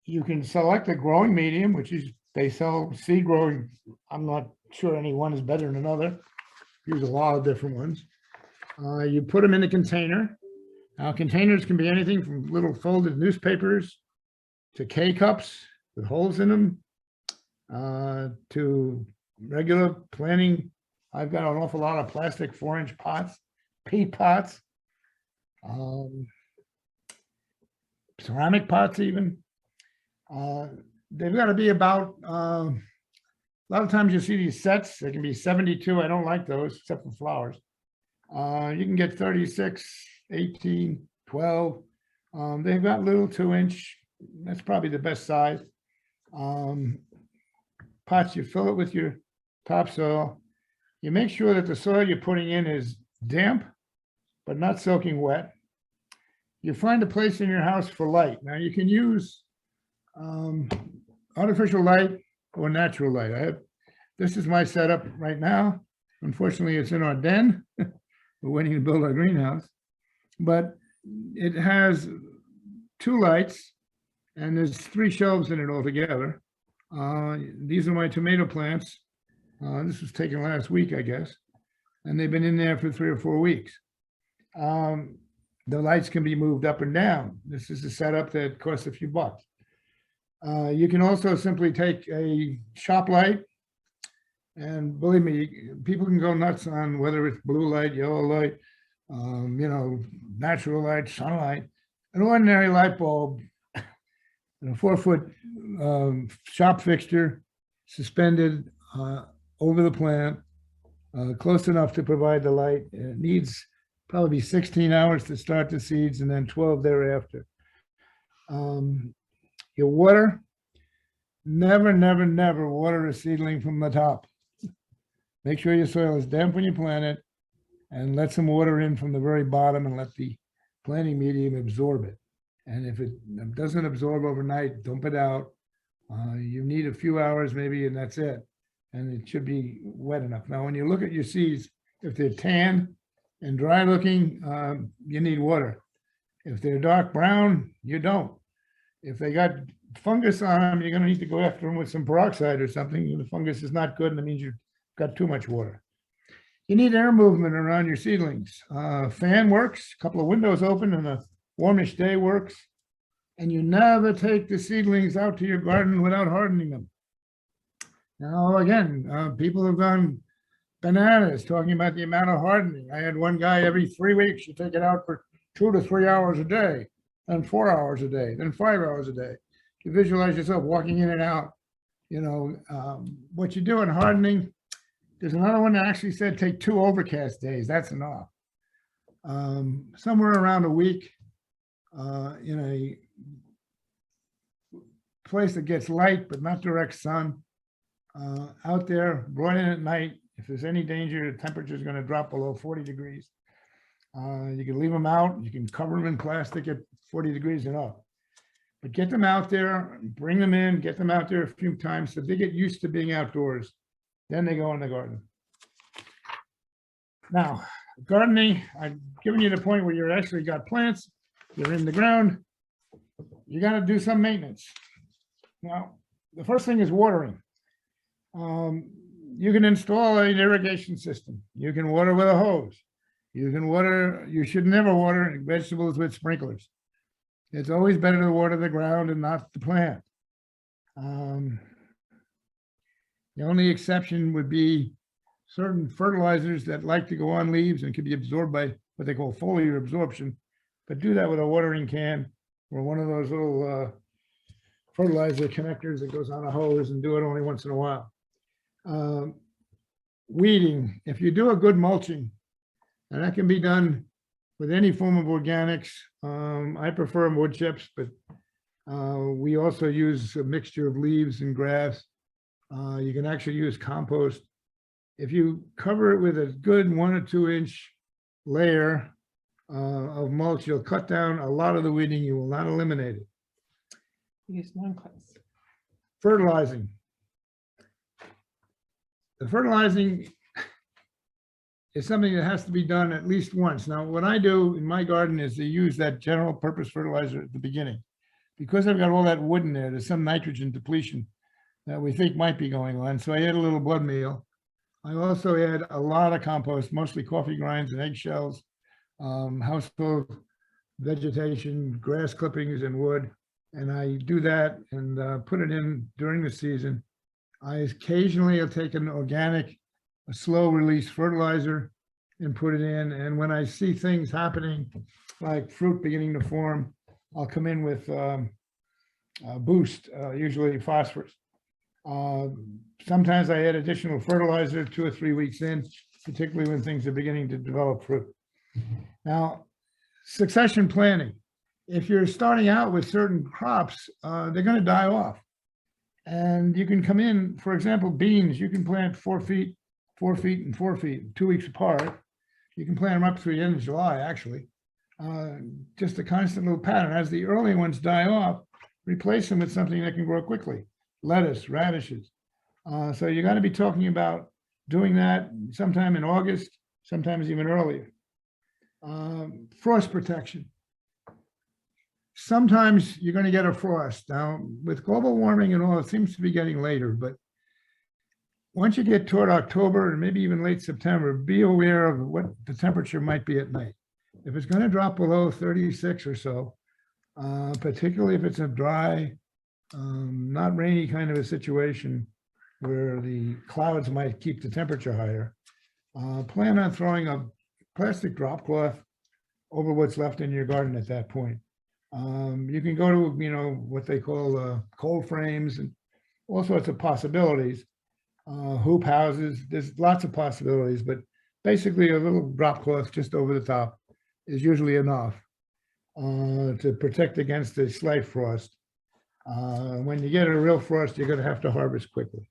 You can select a growing medium, which is, they sell seed growing. I'm not sure any one is better than another. Use a lot of different ones. You put them in a container. Now, containers can be anything from little folded newspapers to K-cups with holes in them, to regular planting. I've got an awful lot of plastic 4-inch pots, peat pots, ceramic pots even. They've got to be about, a lot of times you see these sets, they can be 72. I don't like those except for flowers. You can get 36, 18, 12. They've got little 2-inch, that's probably the best size. Pots, you fill it with your topsoil. You make sure that the soil you're putting in is damp, but not soaking wet. You find a place in your house for light. Now you can use artificial light or natural light. This is my setup right now. Unfortunately, it's in our den. We're waiting to build our greenhouse, but it has 2 lights and there's 3 shelves in it altogether. These are my tomato plants. This was taken last week, I guess, and they've been in there for 3 or 4 weeks. The lights can be moved up and down. This is a setup that costs a few bucks. You can also simply take a shop light, and believe me, people can go nuts on whether it's blue light, yellow light, natural light, sunlight. An ordinary light bulb, and a 4-foot shop fixture suspended over the plant, close enough to provide the light. It needs probably 16 hours to start the seeds and then 12 thereafter. Your water, never, never, never water a seedling from the top. Make sure your soil is damp when you plant it and let some water in from the very bottom and let the planting medium absorb it. And if it doesn't absorb overnight, dump it out. You need a few hours maybe, and that's it. And it should be wet enough. Now, when you look at your seeds, if they're tan and dry looking, you need water. If they're dark brown, you don't. If they got fungus on them, you're gonna need to go after them with some peroxide or something. The fungus is not good, and it means you've got too much water. You need air movement around your seedlings. Fan works, a couple of windows open and a warmish day works. And you never take the seedlings out to your garden without hardening them. Now, again, people have gone bananas talking about the amount of hardening. I had one guy every 3 weeks, you take it out for 2 to 3 hours a day, then 4 hours a day, then 5 hours a day. You visualize yourself walking in and out. You know, what you do in hardening, there's another one that actually said take 2 overcast days. That's enough. Somewhere around a week in a place that gets light but not direct sun. Out there, brought in at night. If there's any danger, the temperature is going to drop below 40 degrees. You can leave them out. You can cover them in plastic at 40 degrees and up. But get them out there, bring them in, get them out there a few times so they get used to being outdoors. Then they go in the garden. Now, gardening, I've given you the point where you're actually got plants, you're in the ground, you got to do some maintenance. Now, the first thing is watering. You can install an irrigation system. You can water with a hose. You can water, you should never water vegetables with sprinklers. It's always better to water the ground and not the plant. The only exception would be certain fertilizers that like to go on leaves and can be absorbed by what they call foliar absorption, but do that with a watering can or one of those little fertilizer connectors that goes on a hose, and do it only once in a while. Weeding, if you do a good mulching, and that can be done with any form of organics. I prefer wood chips, but we also use a mixture of leaves and grass. You can actually use compost. If you cover it with a good 1 or 2 inch layer of mulch, you'll cut down a lot of the weeding. You will not eliminate it. Use lawn clips. Fertilizing. The fertilizing is something that has to be done at least once. Now, what I do in my garden is to use that general purpose fertilizer at the beginning. Because I've got all that wood in there, there's some nitrogen depletion that we think might be going on. So I add a little blood meal. I also add a lot of compost, mostly coffee grinds and eggshells, household vegetation, grass clippings and wood. And I do that and put it in during the season. I occasionally will take an organic, a slow release fertilizer and put it in. And when I see things happening, like fruit beginning to form, I'll come in with a boost, usually phosphorus. Sometimes I add additional fertilizer 2 or 3 weeks in, particularly when things are beginning to develop fruit. Now, succession planting. If you're starting out with certain crops, they're going to die off. And you can come in, for example, beans, you can plant 4 feet, 4 feet, and 4 feet, 2 weeks apart. You can plant them up through the end of July, actually. Just a constant little pattern. As the early ones die off, replace them with something that can grow quickly. Lettuce, radishes. So you're going to be talking about doing that sometime in August, sometimes even earlier. Frost protection. Sometimes you're going to get a frost. Now, with global warming and all, it seems to be getting later, but once you get toward October and maybe even late September, be aware of what the temperature might be at night. If it's going to drop below 36 or so, particularly if it's a dry, not rainy kind of a situation where the clouds might keep the temperature higher, plan on throwing a plastic drop cloth over what's left in your garden at that point. You can go to, what they call cold frames and all sorts of possibilities, hoop houses. There's lots of possibilities, but basically a little drop cloth just over the top is usually enough to protect against the slight frost. When you get a real frost, you're going to have to harvest quickly.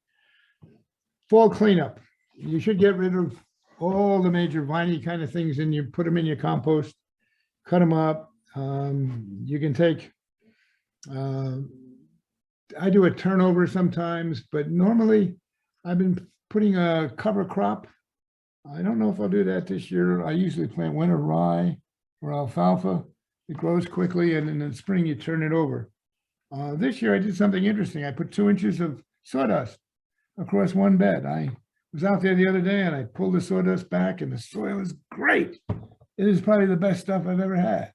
Fall cleanup. You should get rid of all the major viney kind of things and you put them in your compost, cut them up. You can take, I do a turnover sometimes, but normally I've been putting a cover crop. I don't know if I'll do that this year. I usually plant winter rye or alfalfa. It grows quickly and in the spring you turn it over. This year I did something interesting. I put 2 inches of sawdust across one bed. I was out there the other day and I pulled the sawdust back and the soil is great. It is probably the best stuff I've ever had.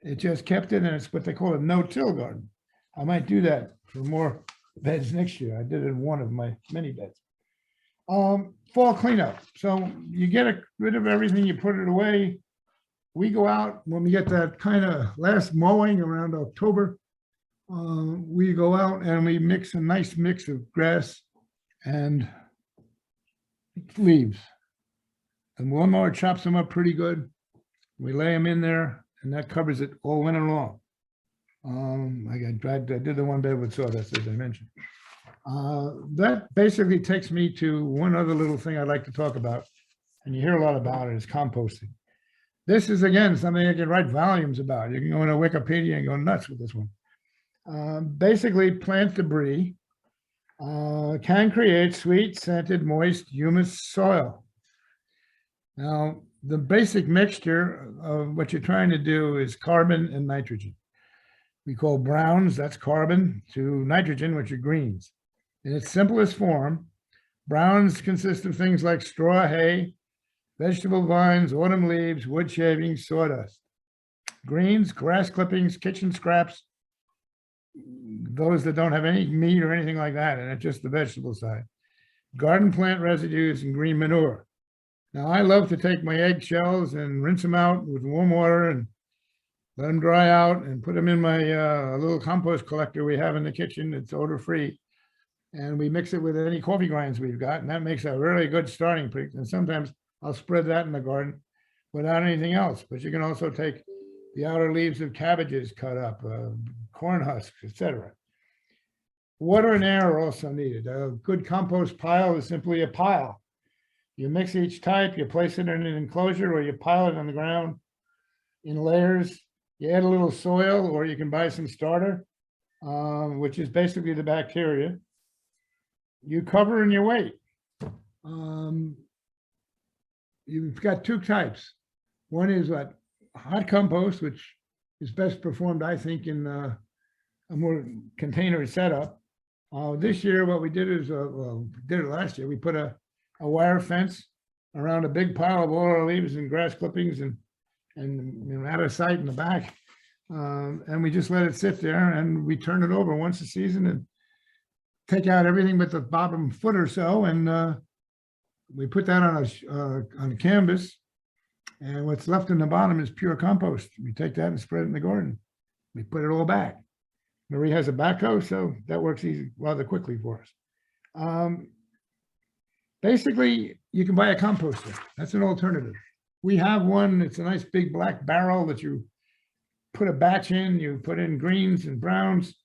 It just kept it, and it's what they call a no-till garden. I might do that for more beds next year. I did it in one of my many beds. Fall cleanup. So you get rid of everything, you put it away. We go out when we get that kind of last mowing around October. We go out and we mix a nice mix of grass and leaves. And one more chops them up pretty good. We lay them in there, and that covers it all winter long. I did the one bed with sawdust, as I mentioned. That basically takes me to one other little thing I'd like to talk about, and you hear a lot about it, is composting. This is, again, something I can write volumes about. You can go into Wikipedia and go nuts with this one. Basically, plant debris can create sweet, scented, moist, humus soil. Now, the basic mixture of what you're trying to do is carbon and nitrogen. We call browns, that's carbon, to nitrogen, which are greens. In its simplest form, browns consist of things like straw, hay, vegetable vines, autumn leaves, wood shavings, sawdust. Greens, grass clippings, kitchen scraps, those that don't have any meat or anything like that, and it's just the vegetable side. Garden plant residues and green manure. Now, I love to take my eggshells and rinse them out with warm water and let them dry out and put them in my little compost collector we have in the kitchen. It's odor-free. And we mix it with any coffee grinds we've got, and that makes a really good starting point. And sometimes I'll spread that in the garden without anything else. But you can also take the outer leaves of cabbages cut up, corn husks, etc. Water and air are also needed. A good compost pile is simply a pile. You mix each type, you place it in an enclosure, or you pile it on the ground in layers. You add a little soil, or you can buy some starter, which is basically the bacteria. You cover and you wait. You've got 2 types. One is what hot compost, which is best performed, I think, in a more container setup. This year, what we did is, well, we did it last year. We put a wire fence around a big pile of all our leaves and grass clippings and out of sight in the back. And we just let it sit there, and we turn it over once a season and take out everything but the bottom foot or so. And we put that on a canvas. And what's left in the bottom is pure compost. We take that and spread it in the garden. We put it all back. Marie has a backhoe, so that works easy, rather quickly for us. Basically, you can buy a composter. That's an alternative. We have one. It's a nice big black barrel that you put a batch in. You put in greens and browns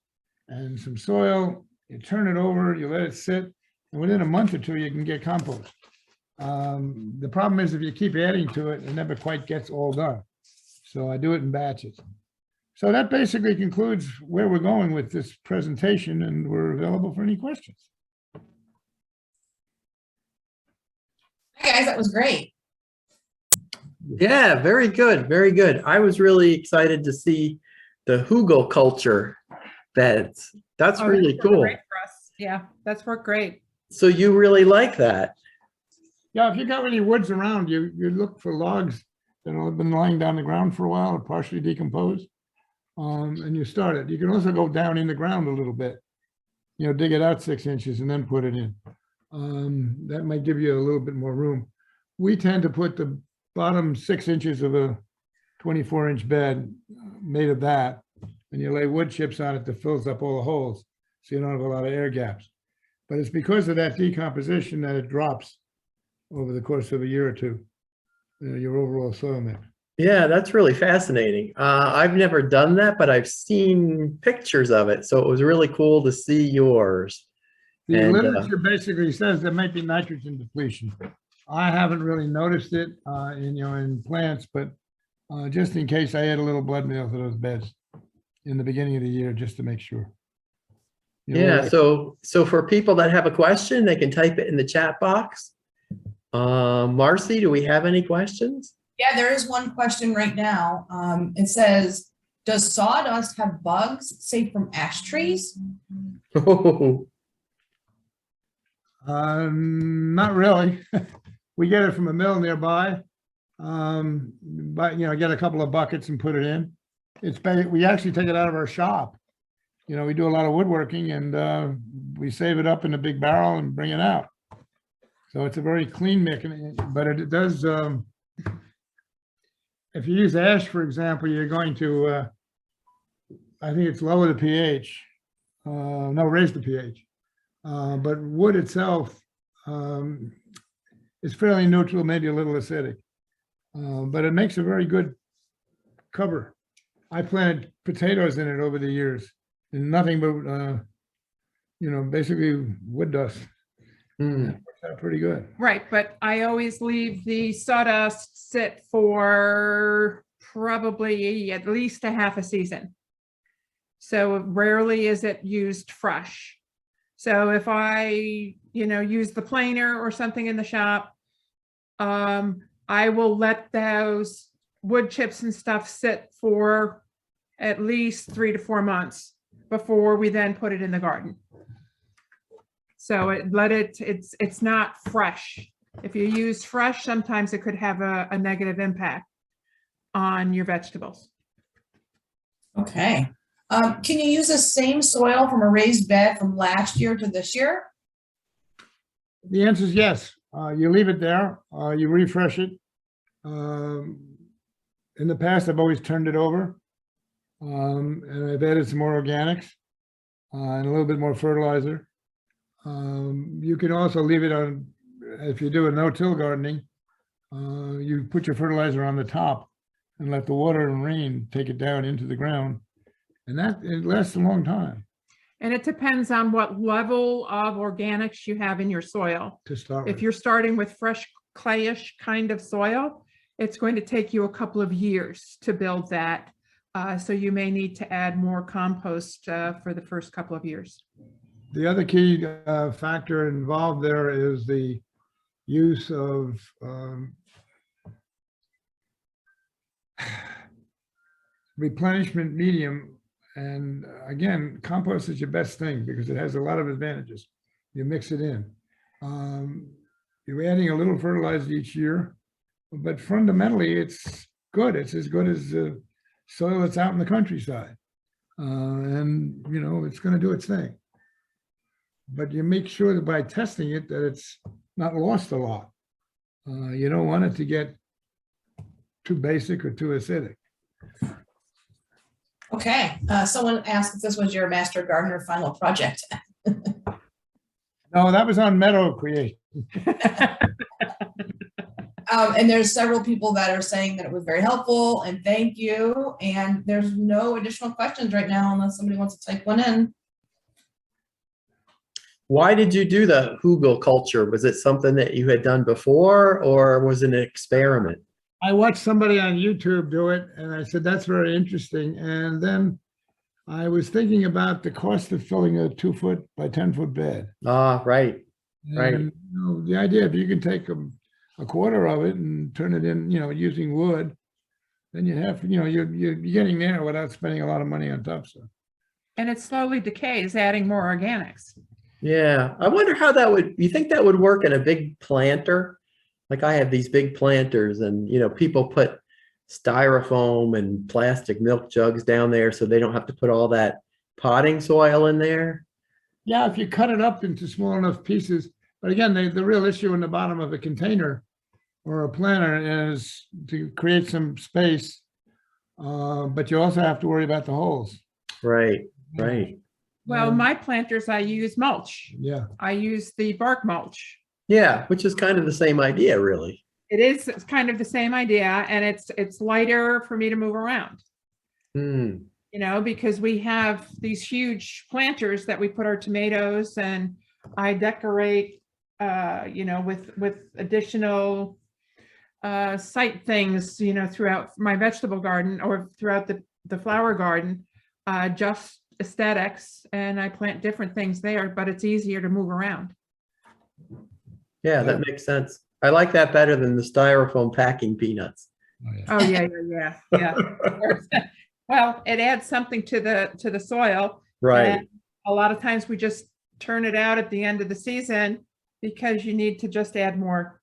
and some soil. You turn it over. You let it sit. And within a month or 2, you can get compost. The problem is if you keep adding to it, it never quite gets all done. So I do it in batches. So that basically concludes where we're going with this presentation, and we're available for any questions. Hi guys, that was great. Yeah, very good, very good. I was really excited to see the Hugo culture beds. That's really worked cool. great for us. Yeah, that's worked great. So you really like that? Yeah, if you got any woods around, you look for logs that have been lying down the ground for a while or partially decomposed, and you start it. You can also go down in the ground a little bit, dig it out 6 inches and then put it in. That might give you a little bit more room. We tend to put the bottom 6 inches of a 24-inch bed made of that, and you lay wood chips on it that fills up all the holes, so you don't have a lot of air gaps. But it's because of that decomposition that it drops over the course of a year or 2. your overall soil mix. Yeah, that's really fascinating. I've never done that, but I've seen pictures of it. So it was really cool to see yours. The And, literature basically says there might be nitrogen depletion. I haven't really noticed it in plants, but just in case, I add a little blood meal to those beds in the beginning of the year just to make sure. Yeah, so for people that have a question, they can type it in the chat box. Marcy, do we have any questions? Yeah, there is one question right now. It says, does sawdust have bugs, say from ash trees? Not really. We get it from a mill nearby. But get a couple of buckets and put it in. We actually take it out of our shop. We do a lot of woodworking and we save it up in a big barrel and bring it out. So it's a very clean mechanism, but it does, if you use ash, for example, you're going to, I think it's lower the pH, no, raise the pH. But wood itself is fairly neutral, maybe a little acidic, but it makes a very good cover. I planted potatoes in it over the years and nothing but, basically wood dust. Mm. Works out pretty good. Right, but I always leave the sawdust sit for probably at least a half a season. So rarely is it used fresh. So if I, use the planer or something in the shop, I will let those wood chips and stuff sit for at least 3 to 4 months before we then put it in the garden. So it's not fresh. If you use fresh, sometimes it could have a negative impact on your vegetables. Okay. Can you use the same soil from a raised bed from last year to this year? The answer is yes. You leave it there, you refresh it. In the past, I've always turned it over. And I've added some more organics and a little bit more fertilizer. You can also leave it on, if you do a no-till gardening, you put your fertilizer on the top and let the water and rain take it down into the ground. And it lasts a long time. And it depends on what level of organics you have in your soil. To start If with. you're starting with fresh clayish kind of soil, it's going to take you a couple of years to build that. So you may need to add more compost for the first couple of years. The other key factor involved there is the use of replenishment medium. And again, compost is your best thing because it has a lot of advantages. You mix it in. You're adding a little fertilizer each year, but fundamentally it's good. It's as good as the soil that's out in the countryside. And it's going to do its thing. But you make sure that by testing it that it's not lost a lot. You don't want it to get too basic or too acidic. Okay. Someone asked if this was your master gardener final project. No, that was on Meadow Creation. And there's several people that are saying that it was very helpful and thank you. And there's no additional questions right now unless somebody wants to type one in. Why did you do the Hugo culture? Was it something that you had done before or was it an experiment? I watched somebody on YouTube do it and I said, that's very interesting. And then I was thinking about the cost of filling a 2-foot by 10-foot bed. Ah, right. Right. And the idea, if you can take a quarter of it and turn it in, using wood, then you have, you're getting there without spending a lot of money on topsoil. And it slowly decays, adding more organics. Yeah. I wonder how that would, you think that would work in a big planter? Like I have these big planters and, people put styrofoam and plastic milk jugs down there so they don't have to put all that potting soil in there. Yeah, if you cut it up into small enough pieces. But again, the real issue in the bottom of a container or a planter is to create some space, but you also have to worry about the holes. Right, right. Well, my planters, I use mulch. Yeah. I use the bark mulch. Yeah, which is kind of the same idea, really. It is, it's kind of the same idea, and it's lighter for me to move around. Hmm. You know, because we have these huge planters that we put our tomatoes, and I decorate, you know, with additional site things, you know, throughout my vegetable garden or throughout the flower garden, just aesthetics, and I plant different things there, but it's easier to move around. Yeah, that makes sense. I like that better than the styrofoam packing peanuts. Oh, yeah. Well, it adds something to the soil. Right. And a lot of times we just turn it out at the end of the season because you need to just add more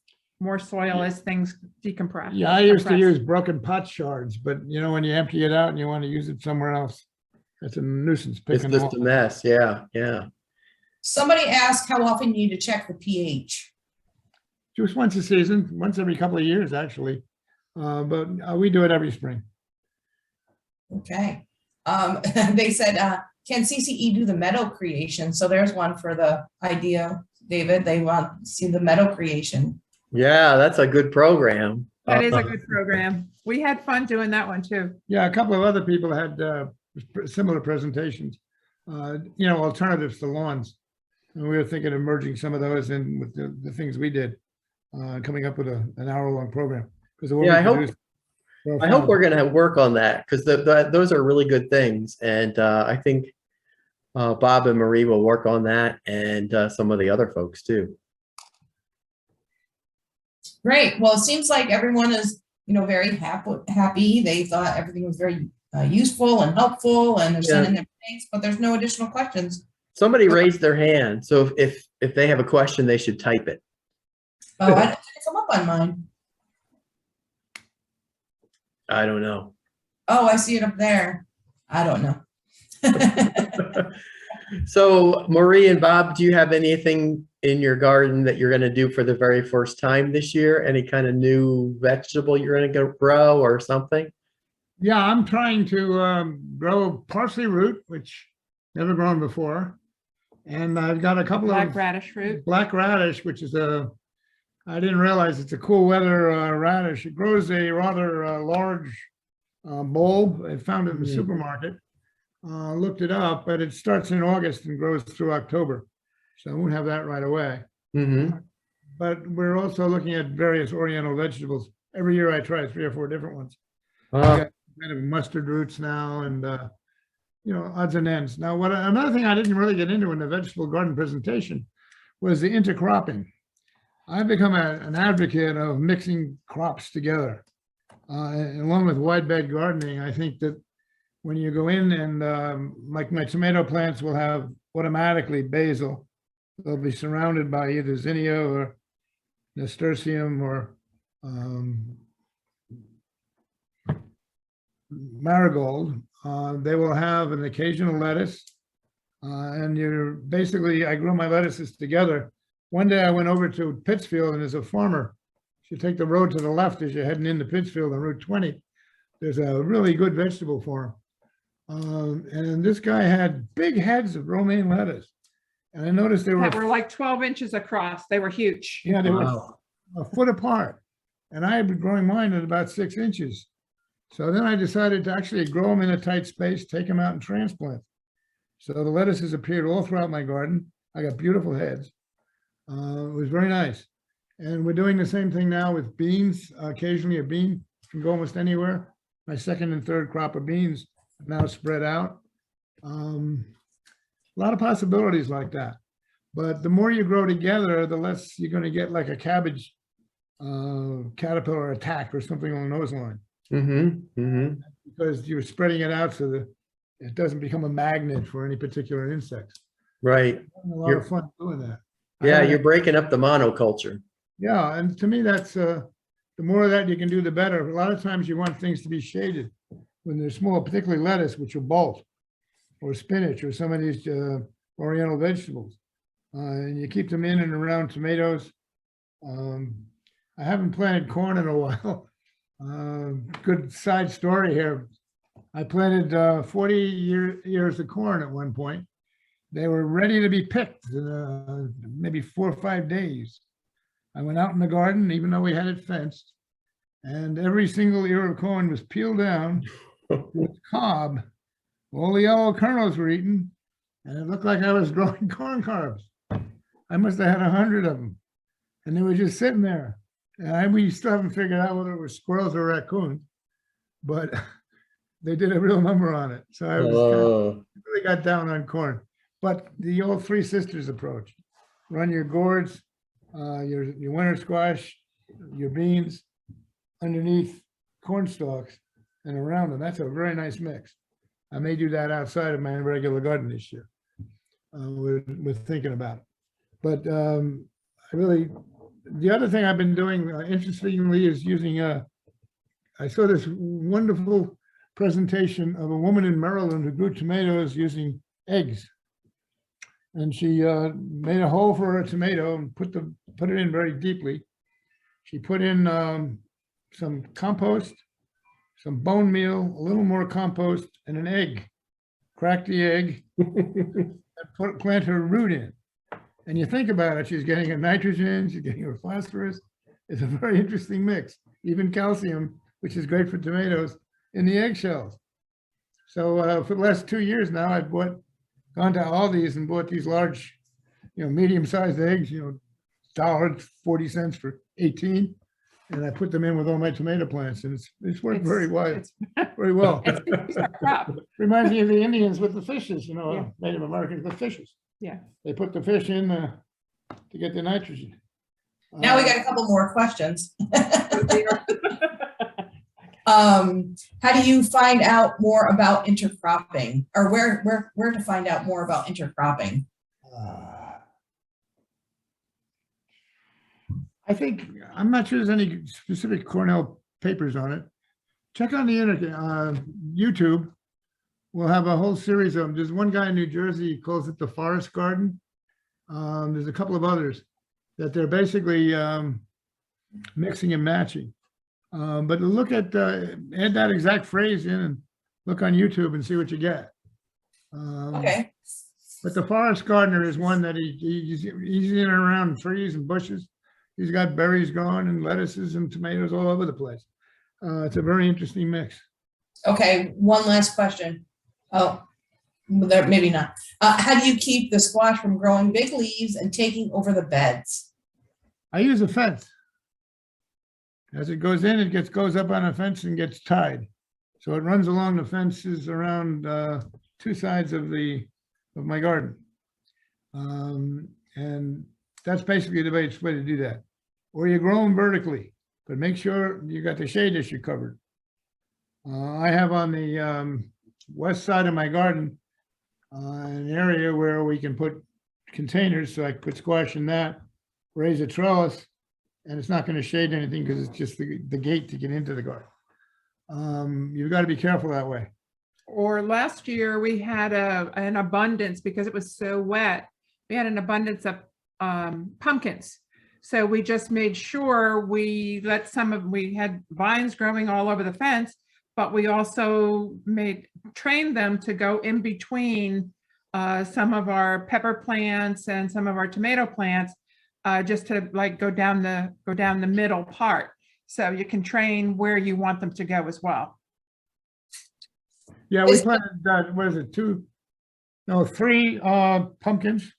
soil as things decompress. Yeah, I used to use broken pot shards, but you know, when you empty it out and you want to use it somewhere else, that's a nuisance It's picking them just up. a mess. Yeah, yeah. Somebody asked how often you need to check the pH. Just once a season, once every couple of years, actually. But we do it every spring. Okay. They said, can CCE do the meadow creation? So there's one for the idea, David. They want to see the meadow creation. Yeah, that's a good program. That is a good program. We had fun doing that one too. Yeah, a couple of other people had similar presentations, you know, alternatives to lawns. And we were thinking of merging some of those in with the things we did, coming up with an hour-long program. Yeah, I hope we're going to work on that, because those are really good things. And I think Bob and Marie will work on that, and some of the other folks too. Great. Well, it seems like everyone is, you know, very happy. They thought everything was very useful and helpful, and they're sending their thanks, but there's no additional questions. Somebody raised their hand, so if they have a question, they should type it. Oh, I didn't come up on mine. I don't know. Oh, I see it up there. I don't know. So Marie and Bob, do you have anything in your garden that you're going to do for the very first time this year? Any kind of new vegetable you're going to grow or something? Yeah, I'm trying to grow parsley root, which never grown before. And I've got a couple Black of radish root. black radish, which is I didn't realize it's a cool weather radish. It grows a rather large bulb. I found it in the supermarket. Looked it up, but it starts in August and grows through October. So I won't have that right away. Mm-hmm. But we're also looking at various ornamental vegetables. Every year I try 3 or 4 different ones. I've got kind of mustard roots now, and you know, odds and ends. Now, another thing I didn't really get into in the vegetable garden presentation was the intercropping. I've become an advocate of mixing crops together. Along with wide bed gardening, I think that when you go in and like my tomato plants will have automatically basil, they'll be surrounded by either zinnia or nasturtium or marigold. They will have an occasional lettuce, and I grow my lettuces together. One day I went over to Pittsfield, and there's a farmer. If you take the road to the left as you're heading into Pittsfield on Route 20, there's a really good vegetable farm. And this guy had big heads of romaine lettuce. And I noticed they That were like 12 inches across. They were huge. Yeah, they were Wow. a foot apart. And I had been growing mine at about 6 inches. So then I decided to actually grow them in a tight space, take them out and transplant. So the lettuces appeared all throughout my garden. I got beautiful heads. It was very nice. And we're doing the same thing now with beans. Occasionally a bean can go almost anywhere. My second and third crop of beans now spread out. A lot of possibilities like that. But the more you grow together, the less you're going to get like a cabbage caterpillar attack or something along those lines. Mm-hmm. Mm-hmm. Because you're spreading it out so that it doesn't become a magnet for any particular insects. Right. A lot of fun doing that. Yeah, you're breaking up the monoculture. Yeah, and to me, that's the more of that you can do, the better. A lot of times you want things to be shaded when they're small, particularly lettuce, which will bolt, or spinach, or some of these oriental vegetables. And you keep them in and around tomatoes. I haven't planted corn in a while. Good side story here. I planted 40 years of corn at one point. They were ready to be picked in maybe 4 or 5 days. I went out in the garden, even though we had it fenced, and every single ear of corn was peeled down with cob. All the yellow kernels were eaten, and it looked like I was growing corn cobs. I must have had 100 of them, and they were just sitting there. And we still haven't figured out whether it was squirrels or raccoons, but they did a real number on it. So I was really got down on corn. But the old Three Sisters approach: run your gourds, your winter squash, your beans underneath corn stalks and around them. That's a very nice mix. I may do that outside of my regular garden this year. We're thinking about it. But the other thing I've been doing, interestingly, is using, I saw this wonderful presentation of a woman in Maryland who grew tomatoes using eggs. And she made a hole for a tomato and put it in very deeply. She put in some compost, some bone meal, a little more compost, and an egg. Cracked the egg and plant her root in. And you think about it, she's getting her nitrogen, she's getting her phosphorus. It's a very interesting mix. Even calcium, which is great for tomatoes, in the eggshells. So for the last 2 years now, I've gone to Aldi's and bought these large, medium-sized eggs, $1.40 for 18. And I put them in with all my tomato plants, and it's worked very well. Very well. It's our crop. Reminds me of the Indians with the fishes, Native Americans with fishes. Yeah. They put the fish in to get the nitrogen. Now we got a couple more questions. How do you find out more about intercropping, or where to find out more about intercropping? I think, I'm not sure there's any specific Cornell papers on it. Check on the internet, YouTube. We'll have a whole series of them. There's one guy in New Jersey, he calls it the Forest Garden. There's a couple of others that they're basically mixing and matching. But look at, add that exact phrase in and look on YouTube and see what you get. Okay. But the Forest Gardener is one that he's in and around trees and bushes. He's got berries growing and lettuces and tomatoes all over the place. It's a very interesting mix. Okay, one last question. Oh, maybe not. How do you keep the squash from growing big leaves and taking over the beds? I use a fence. As it goes in, it goes up on a fence and gets tied. So it runs along the fences around 2 sides of my garden. And that's basically the best way to do that. Or you grow them vertically, but make sure you got the shade issue covered. I have on the west side of my garden an area where we can put containers, so I can put squash in that, raise a trellis, and it's not going to shade anything because it's just the gate to get into the garden. You've got to be careful that way. Or last year we had an abundance, because it was so wet, we had an abundance of pumpkins. So we just made sure we had vines growing all over the fence, but we also trained them to go in between some of our pepper plants and some of our tomato plants, just to go down the middle part. So you can train where you want them to go as well. Yeah, we planted, what is it, 3 pumpkins.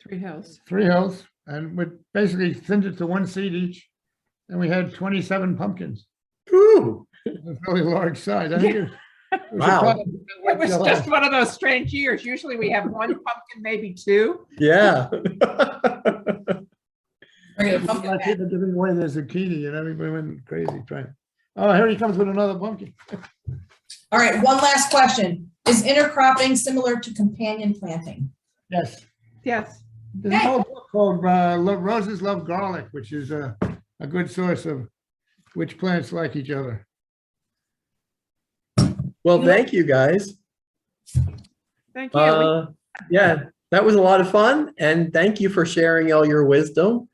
3 hills. 3 hills, and we basically thinned it to 1 seed each, and we had 27 pumpkins. Ooh. It was a really large size. I think Wow. It was just one of those strange years. Usually we have 1 pumpkin, maybe 2. Yeah. Pumpkin giving away their zucchini, and everybody went crazy trying. Oh, here he comes with another pumpkin. All right, one last question. Is intercropping similar to companion planting? Yes. Yes. There's an old book called Roses Love Garlic, which is a good source of which plants like each other. Well, thank you guys. Thank you. Yeah, that was a lot of fun. And thank you for sharing all your wisdom.